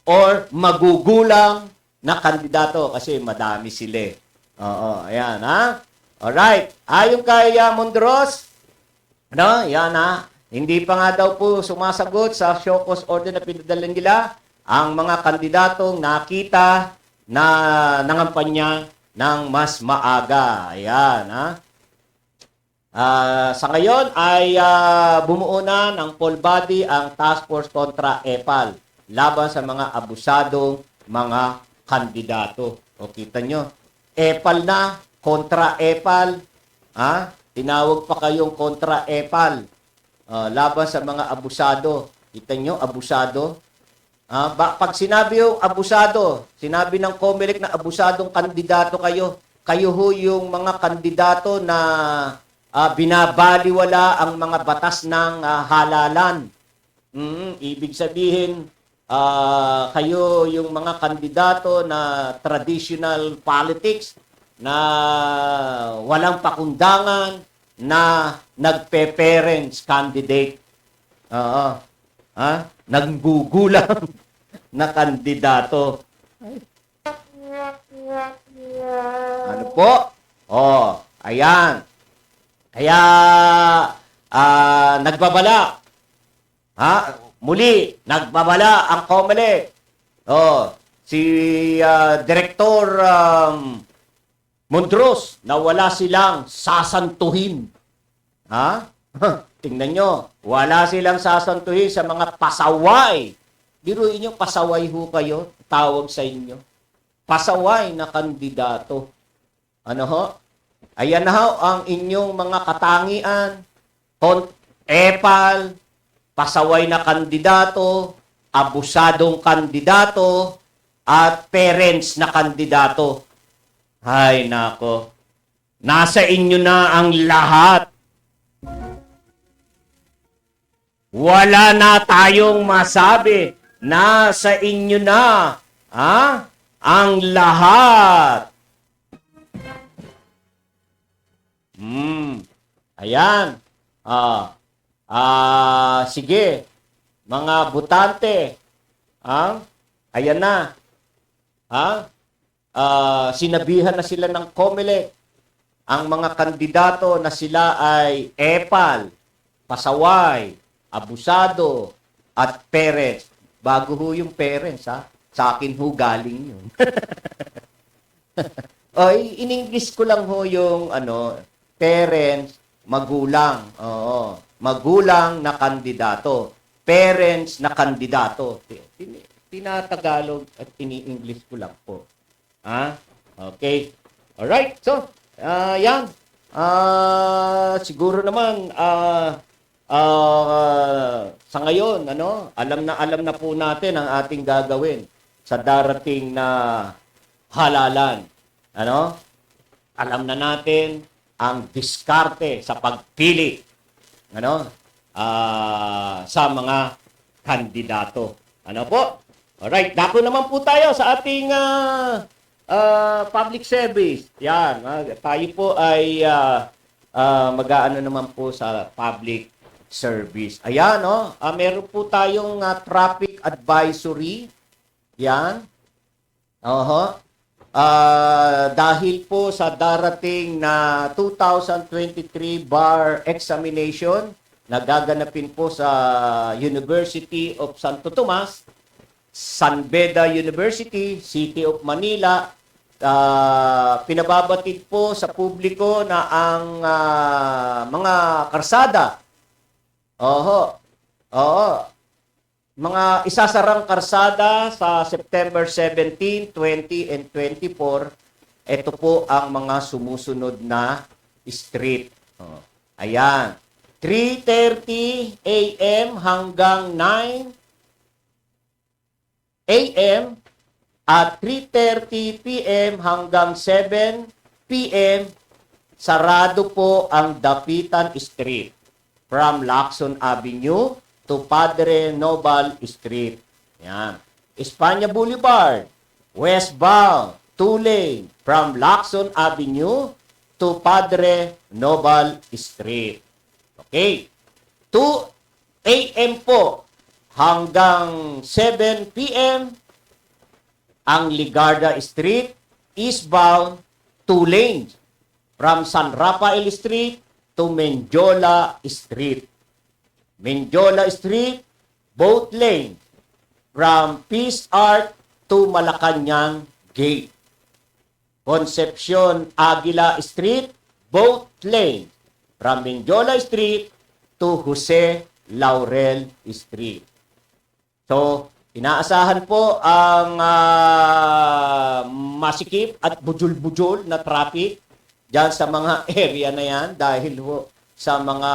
Or magugulang na kandidato kasi madami sila. Oo, ayan, ha? Alright. Ayon kay Mondros, yan, ha? Hindi pa nga daw po sumasagot sa show cause order na pinadala nila ang mga kandidatong nakita na nangampanya ng mas maaga. Ayan, ha? Sa ngayon ay bumuo na ng full body ang task force kontra EPAL laban sa mga abusadong mga kandidato. O kita nyo, EPAL na, kontra EPAL. Tinawag pa kayong kontra EPAL. Laban sa mga abusado. Kita nyo, abusado. Pag sinabi yung abusado, sinabi ng COMELEC na abusadong kandidato kayo, kayo ho yung mga kandidato na binabaliwala ang mga batas ng halalan. Ibig sabihin, kayo yung mga kandidato na traditional politics na walang pakundangan na nagpe-parents candidate. Naggugulang na kandidato. Ano po? Ayan. Kaya nagbabala. Muli, nagbabala ang COMELEC. Si Director Mondros na wala silang sasantuhin. Tingnan nyo, wala silang sasantuhin sa mga pasaway. Biruin nyo, pasaway ho kayo, tawag sa inyo. Pasaway na kandidato. Ano ho? Ayan na ho ang inyong mga katangian. EPAL, pasaway na kandidato, abusadong kandidato, at parents na kandidato. Ay, nako. Nasa inyo na ang lahat. Wala na tayong masabi. Nasa inyo na ang lahat. Ayan. Sige. Mga butante. Ayan na. Sinabihan na sila ng COMELEC ang mga kandidato na sila ay EPAL, pasaway, abusado, at parents. Bago ho yung parents, sa akin ho galing yun. In English ko lang ho yung parents, magulang. Oo, magulang na kandidato. Parents na kandidato. Tinatagalog at ini-English ko lang po. Okay. Alright. So, yan. Siguro naman, sa ngayon, alam na po natin ang ating gagawin. sa darating na halalan. Ano? Alam na natin ang diskarte sa pagpili, ano? Sa mga kandidato. Ano po? Alright, dako naman po tayo sa ating public service. Yan, tayo po ay mag-aano naman po sa public service. Ayan, no? Meron po tayong traffic advisory. Yan. Dahil po sa darating na 2023 bar examination na gaganapin po sa University of Santo Tomas, San Beda University, City of Manila, pinababatid po sa publiko na ang mga karsada, mga isasarang karsada sa September 17, 20, and 24, ito po ang mga sumusunod na street. Ayan. 3:30 a.m. hanggang 9 a.m. at 3:30 p.m. hanggang 7 p.m. sarado po ang Dapitan Street from Lacson Avenue to Padre Nobal Street. Yan. Espanya Boulevard, westbound, 2-lane from Lacson Avenue to Padre Nobal Street. Okay. 2 a.m. po hanggang 7 p.m. ang Ligarda Street, eastbound, 2 lanes from San Rafael Street to Menjola Street. Menjola Street, both lanes from Peace Art to Malacañang Gate. Concepcion Aguila Street, both lanes from Menjola Street to Jose Laurel Street. So, inaasahan po ang masikip at bujul-bujul na traffic dyan sa mga area na yan dahil po sa mga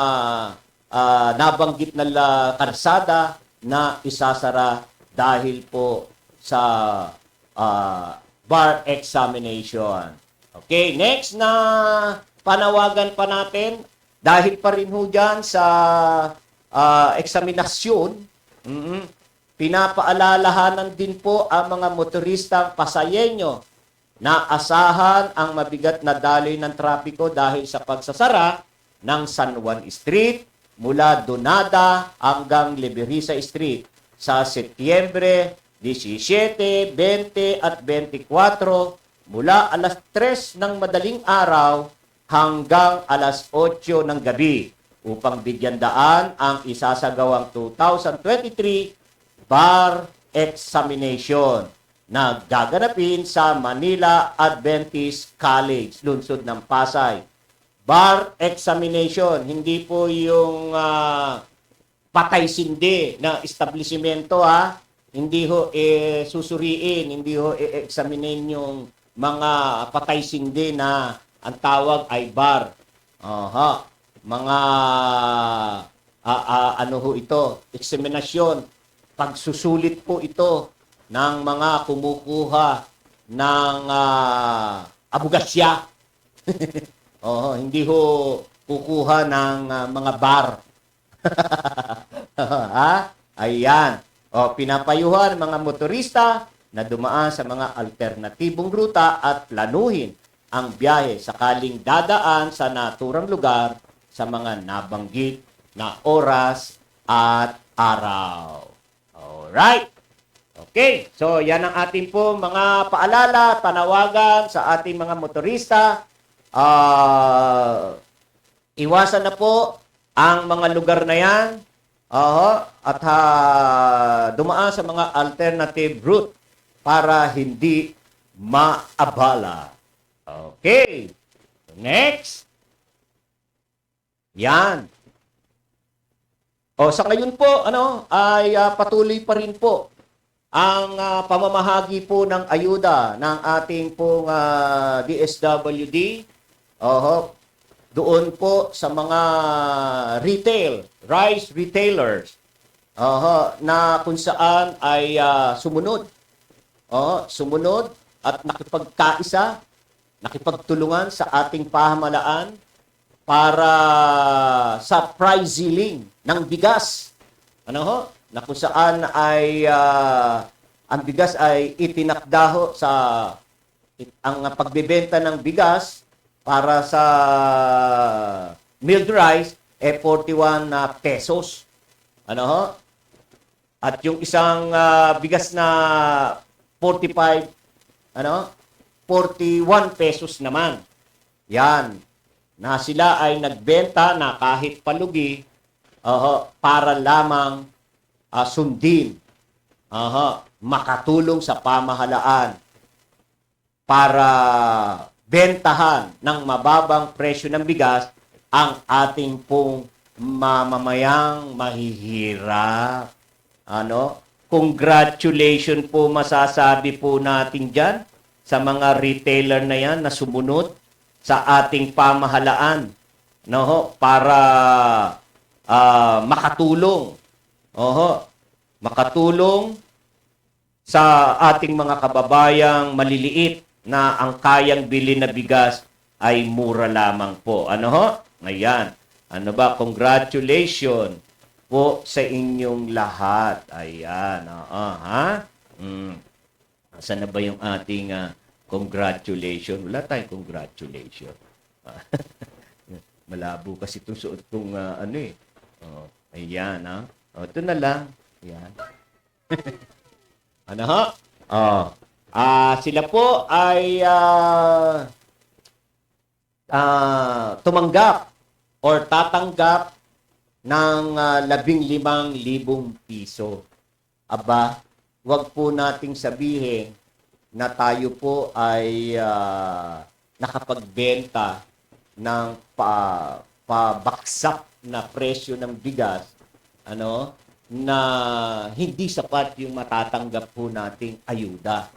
nabanggit na karsada na isasara dahil po sa bar examination. Okay, next na panawagan pa natin dahil pa rin ho dyan sa eksaminasyon, pinapaalalahanan din po ang mga motoristang pasayenyo na asahan ang mabigat na daloy ng trapiko dahil sa pagsasara ng San Juan Street mula Donada hanggang Liberisa Street sa Setyembre 17, 20 at 24 mula alas 3 ng madaling araw hanggang alas 8 ng gabi upang bigyan daan ang isasagawang 2023 bar examination na gaganapin sa Manila Adventist College, lungsod ng Pasay. Bar examination, hindi po yung patay-sindi na establishmento ha. Hindi ho susuriin, hindi ho examinin yung mga patay-sindi na ang tawag ay bar. Mga ano ho ito, eksaminasyon, pagsusulit po ito ng mga kumukuha ng abugasya. Hindi ho kukuha ng mga bar. Ayan. Pinapayuhan mga motorista na dumaan sa mga alternatibong ruta at planuhin ang biyahe sakaling dadaan sa naturang lugar sa mga nabanggit na oras at araw. Alright. Okay. So, yan ang ating po mga paalala, panawagan sa ating mga motorista. Iwasan na po ang mga lugar na yan. At dumaan sa mga alternative route para hindi maabala. Okay. Next. Yan. Sa ngayon po, ay patuloy pa rin po ang pamamahagi po ng ayuda ng ating pong DSWD. Doon po sa mga rice retailers na kung saan ay sumunod sumunod at nakipagkaisa, nakipagtulungan sa ating pamahalaan para sa price ceiling ng bigas. Na kung saan ay ang bigas ay itinakdaho sa ang pagbebenta ng bigas para sa milled rice 41 pesos. At yung isang bigas na 45 41 pesos naman. Yan. Na sila ay nagbenta na kahit palugi para lamang sundin. Makatulong sa pamahalaan para bentahan ng mababang presyo ng bigas ang ating pong mamamayang mahihirap. Congratulations po masasabi po natin dyan sa mga retailer na yan na sumunod sa ating pamahalaan para makatulong. Makatulong sa ating mga kababayang maliliit na ang kayang bili na bigas ay mura lamang po. Ayan. Congratulations po sa inyong lahat. Ayan. Saan na ba yung ating congratulations? Wala tayong congratulations. Malabo kasi itong suot kong ayan. Ito na lang. Ayan. Sila po ay tumanggap or tatanggap ng 15,000 piso. Aba, wag po nating sabihin na tayo po ay nakapagbenta ng pabaksak na presyo ng bigas, na hindi sapat yung matatanggap po nating ayuda.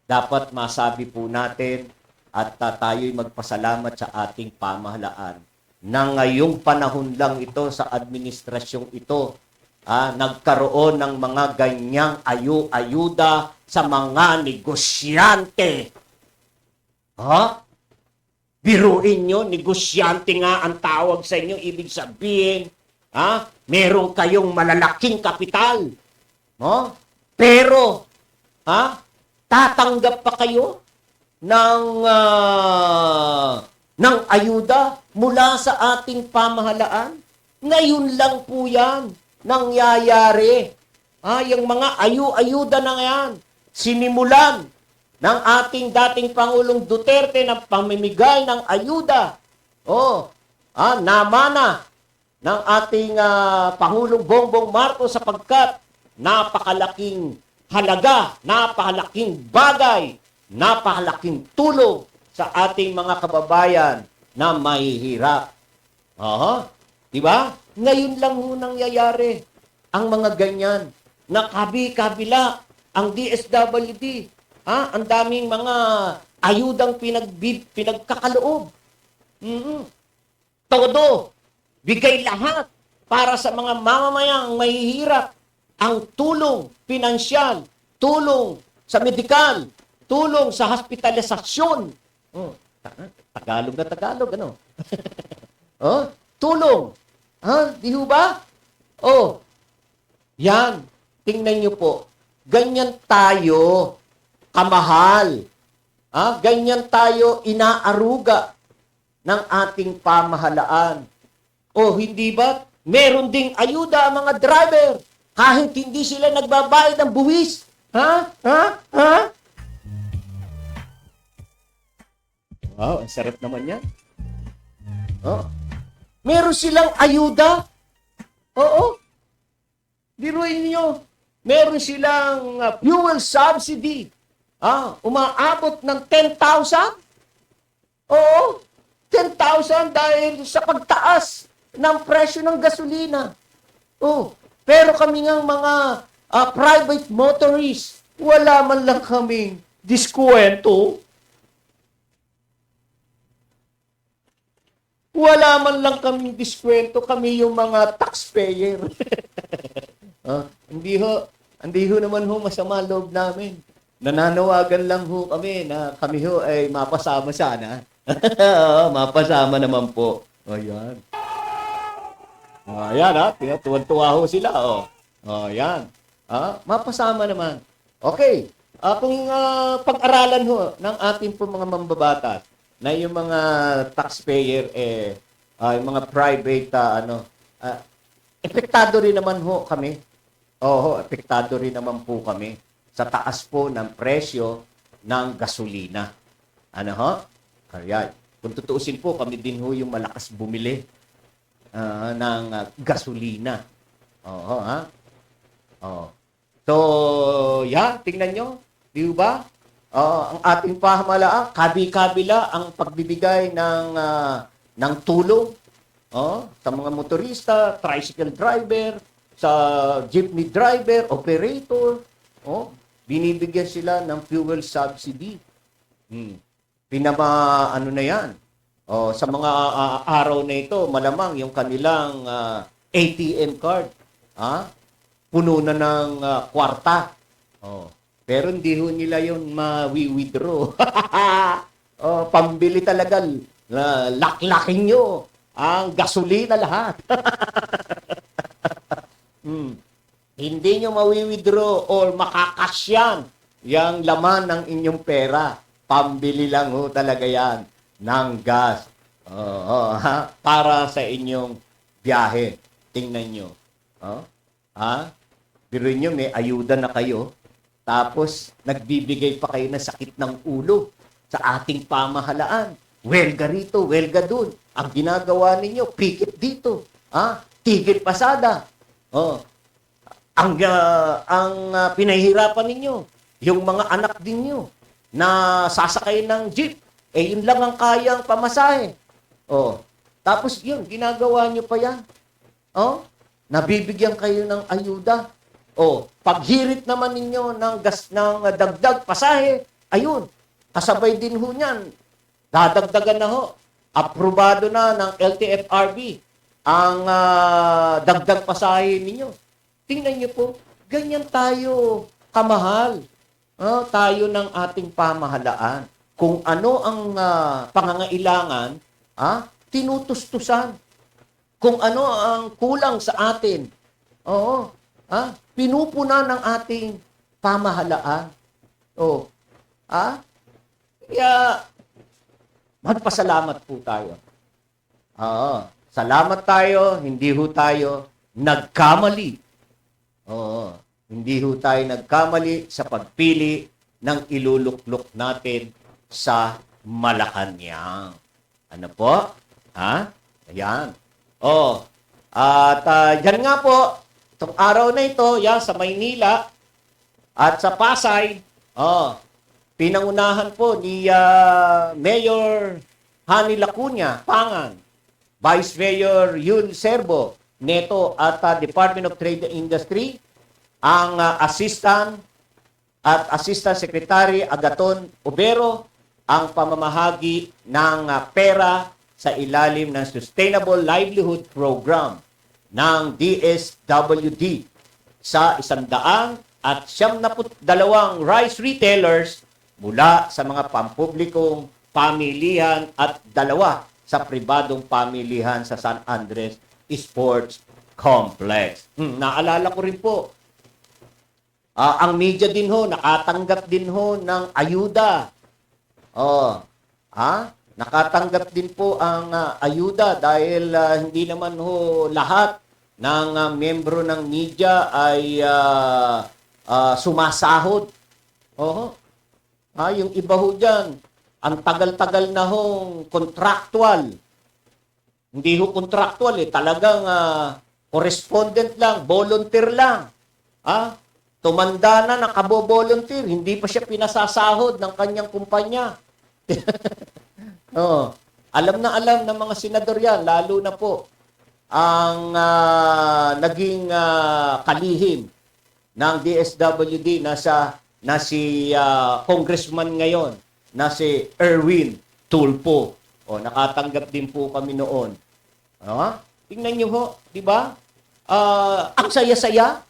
Dapat masabi po natin at tayo'y magpasalamat sa ating pamahalaan na ngayong panahon lang ito sa administrasyong ito, nagkaroon ng mga ganyang ayuda sa mga negosyante. Biruin nyo, negosyante nga ang tawag sa inyo, ibig sabihin, meron kayong malalaking kapital. Pero, tatanggap pa kayo ng ayuda mula sa ating pamahalaan? Ngayon lang po yan nangyayari. Yung mga ayuda na yan, sinimulan ng ating dating Pangulong Duterte na pamimigay ng ayuda. Namana ng ating Pangulong Bongbong Marcos sapagkat napakalaking halaga, napakalaking bagay, napakalaking tulong sa ating mga kababayan na mahihirap. Diba? Ngayon lang ho nangyayari ang mga ganyan. Nakabi-kabila ang DSWD. Ang daming mga ayudang pinagkakaloob. Todo. Bigay lahat para sa mga mamamayang mahihirap. Ang tulong pinansyal, tulong sa medikal, tulong sa hospitalisasyon. Tagalog na Tagalog, tulong. Di ho ba? Yan. Tingnan nyo po. Ganyan tayo kamahal. Ganyan tayo inaaruga ng ating pamahalaan. Hindi ba? Meron ding ayuda ang mga driver kahit hindi sila nagbabayad ng buwis. Wow, ang sarap naman yan. Meron silang ayuda. Biruin niyo. Meron silang fuel subsidy. Umaabot ng 10,000. 10,000 dahil sa pagtaas ng presyo ng gasolina. Pero kami ngang mga private motorists, wala man lang kaming diskwento. Wala man lang kaming diskwento, kami yung mga taxpayer. Hindi ho naman ho masama loob namin. nananawagan lang ho kami na kami ho ay mapasama sana. Oo, mapasama naman po. O, yan. Ayan, ha? Tuwan-tuwa ho sila, oh. O, yan. Mapasama naman. Okay. Kung pag-aralan ho ng ating po mga mambabatas na yung mga taxpayer, yung mga private, epektado rin naman ho kami. Oo, epektado rin naman po kami sa taas po ng presyo ng gasolina. Ano ho? Kaya, kung tutuusin po, kami din ho yung malakas bumili ng gasolina. Oo, ha? Oo. So, tingnan nyo. Di ba? Ang ating pamahalaan, kabi-kabila ang pagbibigay ng tulong sa mga motorista, tricycle driver, sa jeepney driver, operator. Binibigyan sila ng fuel subsidy. Na yan. Sa mga araw na ito, malamang yung kanilang ATM card, puno na ng kwarta. Pero hindi ho nila yun ma-withdraw. Pambili talaga. Laklakin nyo ang gasolina lahat. Hindi nyo ma-withdraw or makakasyan yung laman ng inyong pera. Pambili lang ho talaga yan ng gas. Para sa inyong biyahe. Tingnan nyo. Pero nyo, may ayuda na kayo. Tapos, nagbibigay pa kayo ng sakit ng ulo sa ating pamahalaan. Welga rito, welga dun. Ang ginagawa ninyo, pikit dito. Tigil pasada. Ang pinahihirapan ninyo, yung mga anak ninyo na sasakay ng jeep, yun lang ang kayang pamasahe. Tapos yun, ginagawa nyo pa yan. Nabibigyan kayo ng ayuda. Paghirit naman ninyo ng dagdag pasahe, ayun, kasabay din ho niyan. Dadagdagan na ho. Aprobado na ng LTFRB ang dagdag pasahe ninyo. Tingnan niyo po, ganyan tayo kamahal. Tayo ng ating pamahalaan. Kung ano ang pangangailangan, tinutustusan. Kung ano ang kulang sa atin, pinupuna ng ating pamahalaan. Kaya, magpasalamat po tayo. Salamat tayo, hindi ho tayo nagkamali. Hindi ho tayo nagkamali sa pagpili ng iluluklok natin sa Malacanang. Ano po? Ayan. At yan nga po, itong araw na ito, sa Maynila at sa Pasay, pinangunahan po ni Mayor Hani Lacuna, Pangan, Vice Mayor Yul Serbo, Neto at Department of Trade and Industry, ang Assistant Secretary Agaton Obero, ang pamamahagi ng pera sa ilalim ng Sustainable Livelihood Program ng DSWD sa 172 rice retailers mula sa mga pampublikong pamilihan at 2 sa pribadong pamilihan sa San Andres Sports Complex. Naalala ko rin po, ang media din ho, nakatanggap din ho ng ayuda. Nakatanggap din po ang ayuda dahil hindi naman ho lahat ng membro ng media ay sumasahod. Yung iba ho dyan, ang tagal-tagal na hong contractual. Hindi ho contractual talagang correspondent lang, volunteer lang. Tumanda na, nakabo-volunteer, hindi pa siya pinasasahod ng kanyang kumpanya. Alam na alam ng mga senador yan, lalo na po ang naging kalihim ng DSWD na si congressman ngayon, na si Erwin Tulfo. Nakatanggap din po kami noon. Tingnan niyo ho, di ba? Ang saya-saya.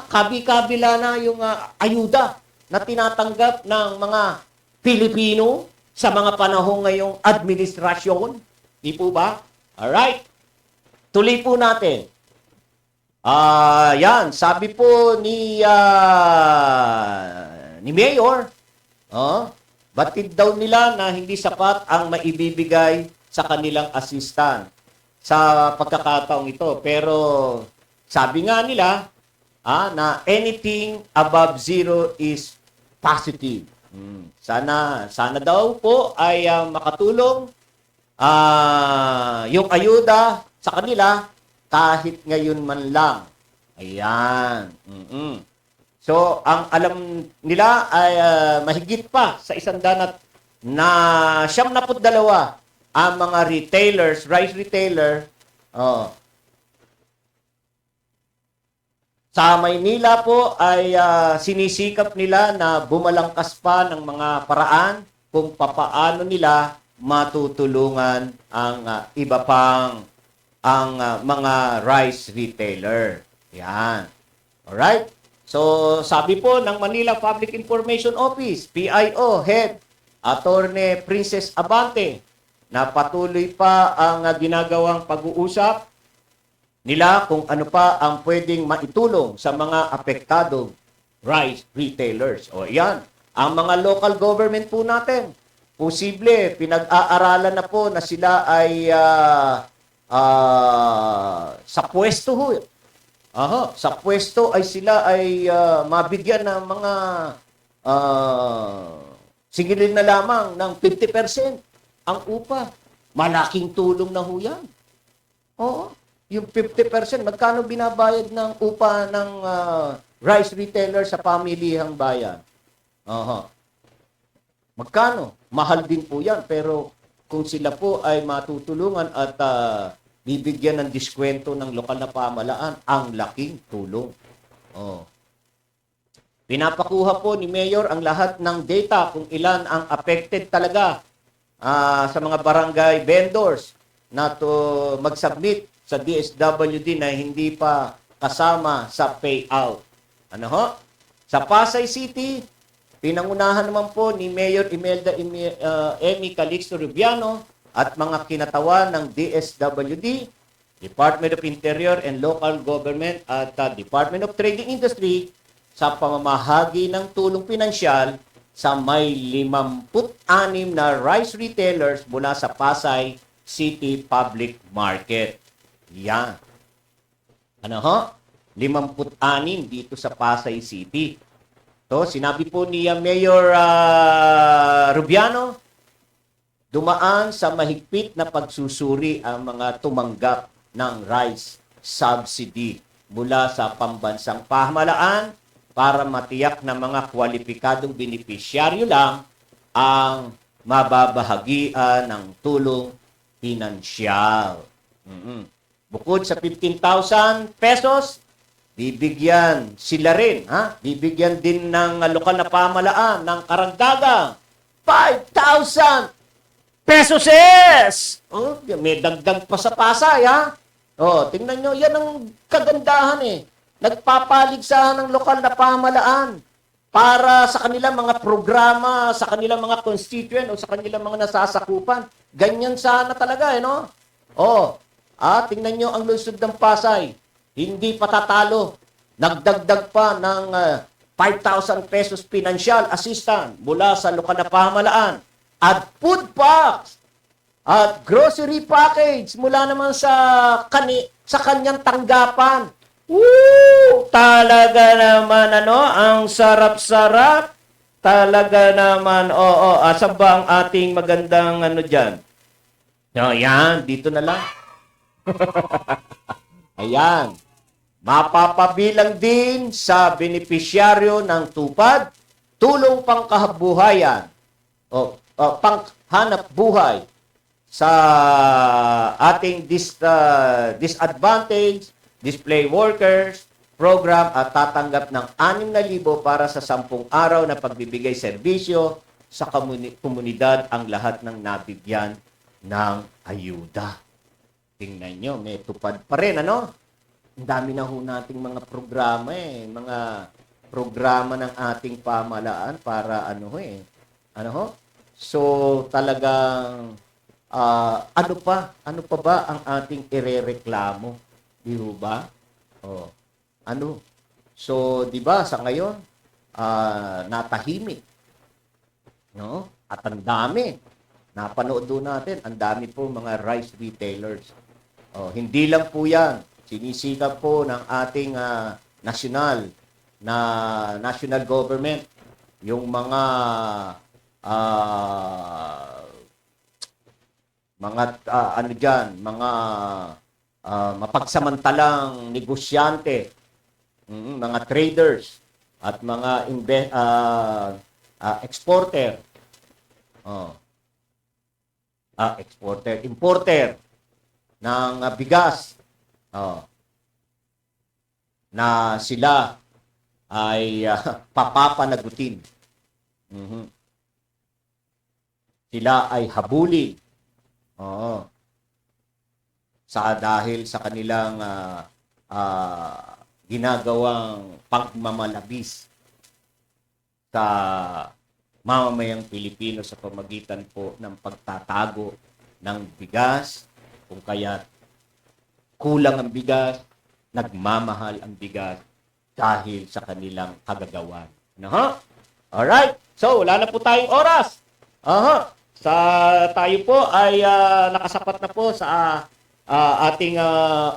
Kabi-kabila na yung ayuda na tinatanggap ng mga Pilipino sa mga panahon ngayong administrasyon? Di po ba? Alright. Tuloy po natin. Yan, sabi po ni Mayor, batid daw nila na hindi sapat ang maibibigay sa kanilang assistant sa pagkakataong ito. Pero sabi nga nila na anything above zero is positive. Sana daw po ay makatulong yung ayuda sa kanila kahit ngayon man lang. Ayan. So, ang alam nila ay mahigit pa sa 100 na 72 ang mga retailers, rice retailer, sa Maynila po ay sinisikap nila na bumalangkas pa ng mga paraan kung papaano nila matutulungan ang iba pang mga rice retailer. Yan. Alright? So, sabi po ng Manila Public Information Office, PIO Head, Attorney Princess Abante, na patuloy pa ang ginagawang pag-uusap nila kung ano pa ang pwedeng maitulong sa mga apektadong rice retailers. O yan, ang mga local government po natin, posible, pinag-aaralan na po na sila ay sa pwesto ho. Sa pwesto ay sila ay mabigyan ng mga singilin na lamang ng 50% ang upa. Malaking tulong na ho yan. Oo. Yung 50%, magkano binabayad ng upa ng rice retailer sa pamilihang bayan? Magkano? Mahal din po yan. Pero kung sila po ay matutulungan at bibigyan ng diskwento ng lokal na pamahalaan, ang laking tulong. Pinapakuha po ni Mayor ang lahat ng data kung ilan ang affected talaga sa mga barangay vendors na to mag-submit sa DSWD na hindi pa kasama sa payout. Sa Pasay City, pinangunahan naman po ni Mayor Imelda Emmy Calixto Rubiano at mga kinatawan ng DSWD, Department of Interior and Local Government at Department of Trade and Industry sa pamamahagi ng tulong pinansyal sa may 56 na rice retailers mula sa Pasay City Public Market. Yan. 56 dito sa Pasay City. So, sinabi po ni Mayor Rubiano, dumaan sa mahigpit na pagsusuri ang mga tumanggap ng rice subsidy mula sa pambansang pamahalaan para matiyak na mga kwalipikadong benepisyaryo lang ang mababahagian ng tulong pinansyal. Bukod sa 15,000 pesos, bibigyan sila rin, bibigyan din ng lokal na pamahalaan ng karagdagang 5,000 pesos! May dagdag pa sa Pasay, tingnan nyo, yan ang kagandahan Nagpapaligsahan ng lokal na pamahalaan para sa kanilang mga programa, sa kanilang mga constituent o sa kanilang mga nasasakupan. Ganyan sana talaga, tingnan nyo ang lungsod ng Pasay. Hindi patatalo. Nagdagdag pa ng 5,000 pesos financial assistance mula sa lokal na pamahalaan. At food packs at grocery package mula naman sa kanyang tanggapan. Talaga naman ang sarap-sarap. Talaga naman. Asa ba ang ating magandang diyan? Yan, dito na lang. Ayan. Mapapabilang din sa benepisyaryo ng tupad, tulong pangkabuhayan panghanap buhay sa ating disadvantaged display workers program at tatanggap ng 6,000 para sa 10 araw na pagbibigay serbisyo sa komunidad ang lahat ng nabigyan ng ayuda. Tingnan nyo, may tupad pa rin, Ang dami na ho nating mga programa, mga programa ng ating pamahalaan para So talagang ano pa ba ang ating irereklamo? Di ho ba? Oh. Ano? So, di ba sa ngayon natahimik. No? At ang dami. Napanood doon natin, ang dami po mga rice retailers. Oh, hindi lang po 'yan. Sinisikap po ng ating national government yung mga mapagsamantalang negosyante, mga traders at mga exporter. Importer ng bigas. Na sila ay papapanagutin. Sila ay habulin. Dahil sa kanilang ginagawang pagmamalabis sa mamamayang Pilipino sa pamagitan po ng pagtatago ng bigas, kung kaya kulang ang bigas, nagmamahal ang bigas dahil sa kanilang kagagawan. Alright, so wala na po tayong oras. Tayo po ay nakasapat na po sa ating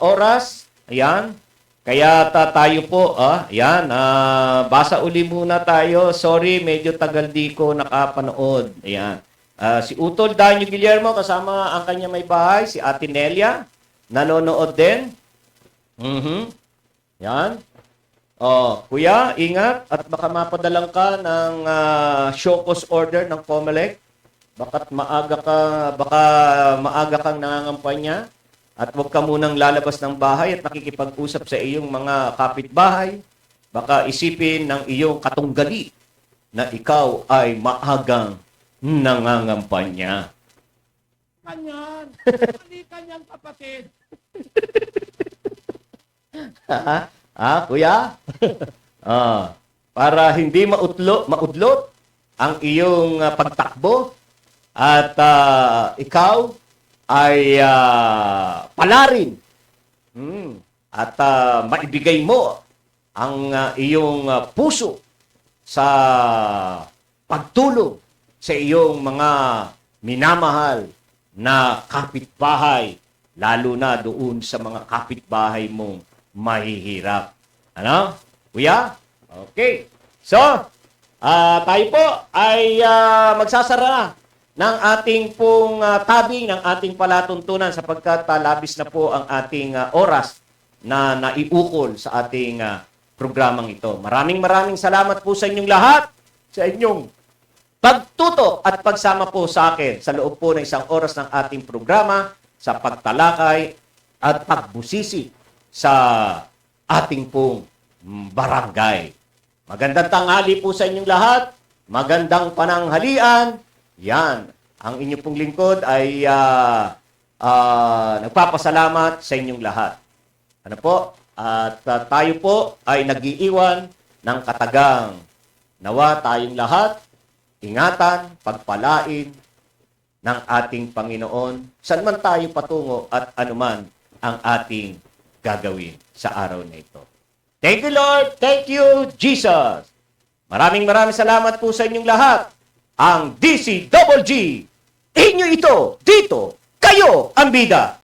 oras. Ayan. Kaya tayo po, basa uli muna tayo. Sorry, medyo tagal di ko nakapanood. Ayan. Si Utol Danyo Guillermo kasama ang kanya may bahay, si Ate Nelia, nanonood din. Yan. Kuya, ingat at baka mapadalang ka ng show cause order ng COMELEC. Baka maaga kang nangangampanya. At huwag ka munang lalabas ng bahay at nakikipag-usap sa iyong mga kapitbahay. Baka isipin ng iyong katunggali na ikaw ay maagang nangangampanya. Kanyan! Mali kanyan, kapatid! Kuya? Para hindi maudlot ang iyong pagtakbo at ikaw ay palarin at maibigay mo ang iyong puso sa pagtulong sa iyong mga minamahal na kapitbahay, lalo na doon sa mga kapitbahay mong mahihirap. Ano? Kuya? Okay. So, tayo po ay magsasara ng ating pong tabing, ng ating palatuntunan sapagkat labis na po ang ating oras na naiukol sa ating programang ito. Maraming salamat po sa inyong lahat, sa inyong pagtutok at pagsama po sa akin sa loob po ng isang oras ng ating programa sa pagtalakay at pagbusisi sa ating pong barangay. Magandang tanghali po sa inyong lahat. Magandang pananghalian. Yan. Ang inyong pong lingkod ay nagpapasalamat sa inyong lahat. Ano po? At tayo po ay nag-iiwan ng katagang. Nawa tayong lahat, ingatan, pagpalain ng ating Panginoon, saan man tayo patungo at anuman ang ating gagawin sa araw na ito. Thank you, Lord. Thank you, Jesus. Maraming salamat po sa inyong lahat. Ang DCGG, inyo ito, dito, kayo ang bida.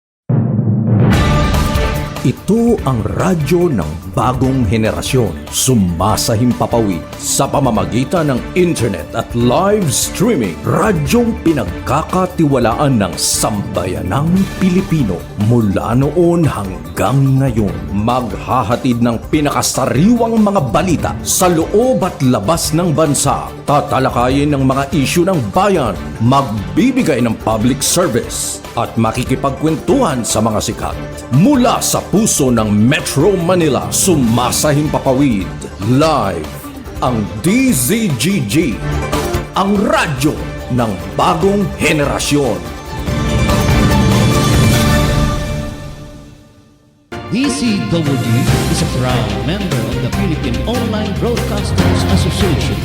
Ito ang radyo ng bagong henerasyon. Sumasahimpapawid sa pamamagitan ng internet at live streaming. Radyong pinagkakatiwalaan ng sambayanang Pilipino. Mula noon hanggang ngayon, maghahatid ng pinakasariwang mga balita sa loob at labas ng bansa. Tatalakayin ng mga isyu ng bayan. Magbibigay ng public service at makikipagkwentuhan sa mga sikat. Mula sa puso ng Metro Manila, sumasahimpapawid live ang DZGG, ang radyo ng bagong henerasyon. DCWD is a proud member of the Philippine Online Broadcasters Association.